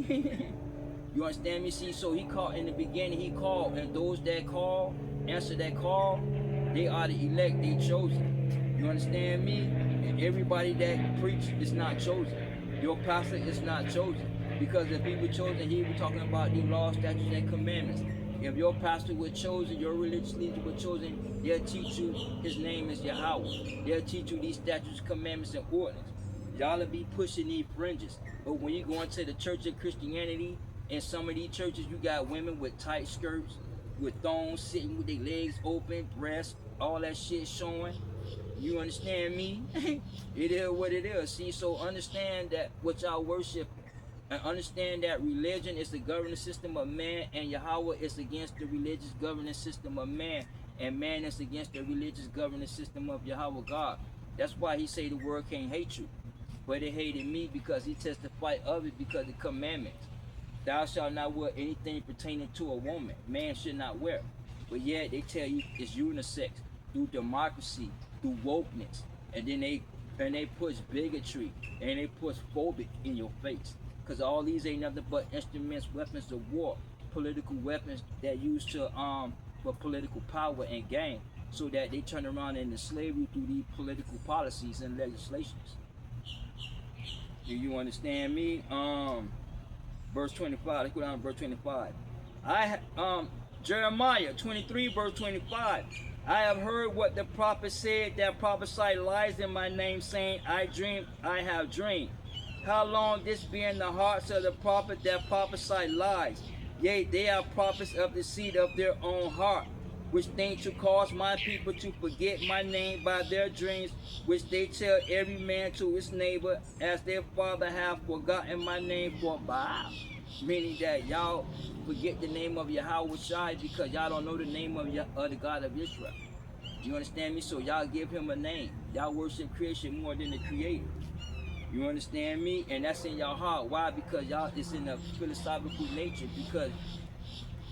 You understand me? See, so he called in the beginning, he called, and those that call, answer that call, they are the elect, they chosen. You understand me? And everybody that preach is not chosen. Your pastor is not chosen. Because if he were chosen, he was talking about the law, statutes, and commandments. If your pastor were chosen, your religious leader were chosen, they'll teach you his name is Yahawah. They'll teach you these statutes, commandments, and ordinances. Y'all will be pushing these fringes. But when you go into the church of Christianity, in some of these churches, you got women with tight skirts, with thongs, sitting with their legs open, breasts, all that shit showing. You understand me? It is what it is. See, so understand that what y'all worship, and understand that religion is the governing system of man, and Yahawah is against the religious governing system of man, and man is against the religious governing system of Yahawah God. That's why he say the world can't hate you, but it hated me because he testified of it because of the commandments. Thou shalt not wear anything pertaining to a woman. Man should not wear. But yet they tell you it's unisex through democracy, through wokeness, and then they push bigotry and they push phobic in your face. Cause all these ain't nothing but instruments, weapons of war, political weapons that used to for political power and gain, so that they turn around into slavery through these political policies and legislations. Do you understand me? Verse 25. Let's go down to verse 25. Jeremiah 23, verse 25. I have heard what the prophet said that prophesied lies in my name, saying, I dreamed, I have dreamed. How long this be in the hearts of the prophet that prophesy lies? Yea, they are prophets of the seed of their own heart, which think to cause my people to forget my name by their dreams, which they tell every man to his neighbor, as their father have forgotten my name for Baal. Meaning that y'all forget the name of Yahawah because y'all don't know the name of the God of Israel. You understand me? So y'all give him a name. Y'all worship creation more than the creator. You understand me? And that's in your heart. Why? Because y'all, it's in a philosophical nature. Because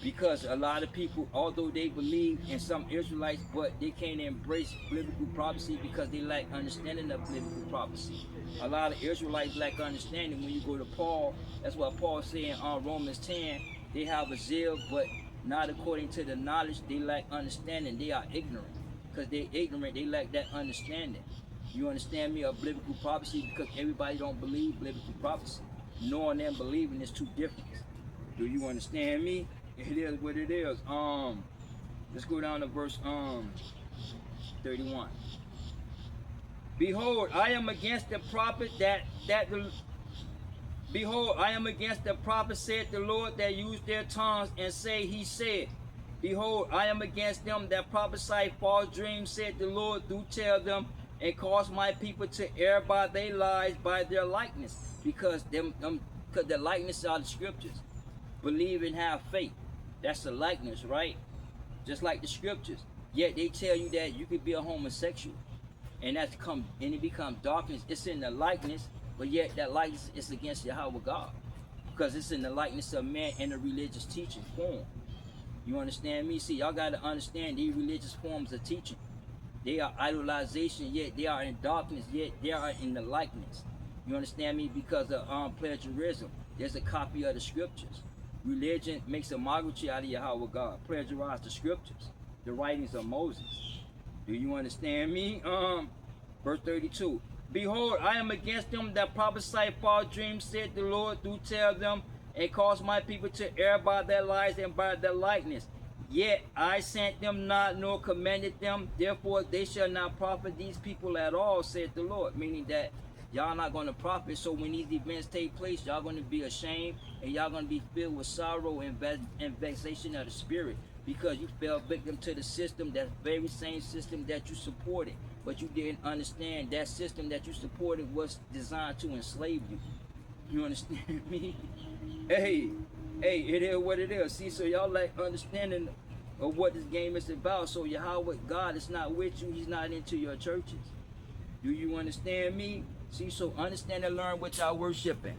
Because a lot of people, although they believe in some Israelites, but they can't embrace biblical prophecy because they lack understanding of biblical prophecy. A lot of Israelites lack understanding. When you go to Paul, that's what Paul said in Romans 10, they have a zeal, but not according to the knowledge. They lack understanding. They are ignorant. Because they're ignorant, they lack that understanding. You understand me? Of biblical prophecy, because everybody don't believe biblical prophecy. Knowing and believing is two different. Do you understand me? It is what it is. Let's go down to verse 31. Behold, I am against the prophet Behold, I am against the prophet, said the Lord, that use their tongues and say, he said. Behold, I am against them that prophesy false dreams, said the Lord, do tell them, and cause my people to err by their lies, by their likeness, because the likeness are the scriptures. Believe and have faith. That's the likeness, right? Just like the scriptures. Yet they tell you that you could be a homosexual, and it becomes darkness. It's in the likeness, but yet that likeness is against Yahawah God, because it's in the likeness of man in a religious teaching form. You understand me? See, y'all got to understand these religious forms of teaching. They are idolization, yet they are in darkness, yet they are in the likeness. You understand me? Because of plagiarism. There's a copy of the scriptures. Religion makes a mockery out of Yahawah God. Plagiarize the scriptures, the writings of Moses. Do you understand me? Verse 32. Behold, I am against them that prophesy false dreams, said the Lord, do tell them, and cause my people to err by their lies and by their likeness. Yet I sent them not, nor commanded them. Therefore they shall not profit these people at all, said the Lord. Meaning that y'all not going to profit. So when these events take place, y'all going to be ashamed, and y'all going to be filled with sorrow and vexation of the spirit, because you fell victim to the system, that very same system that you supported. But you didn't understand that system that you supported was designed to enslave you. You understand me? Hey, it is what it is. See, so y'all like understanding of what this game is about. So Yahawah God is not with you. He's not into your churches. Do you understand me? See, so understand and learn what y'all worshiping.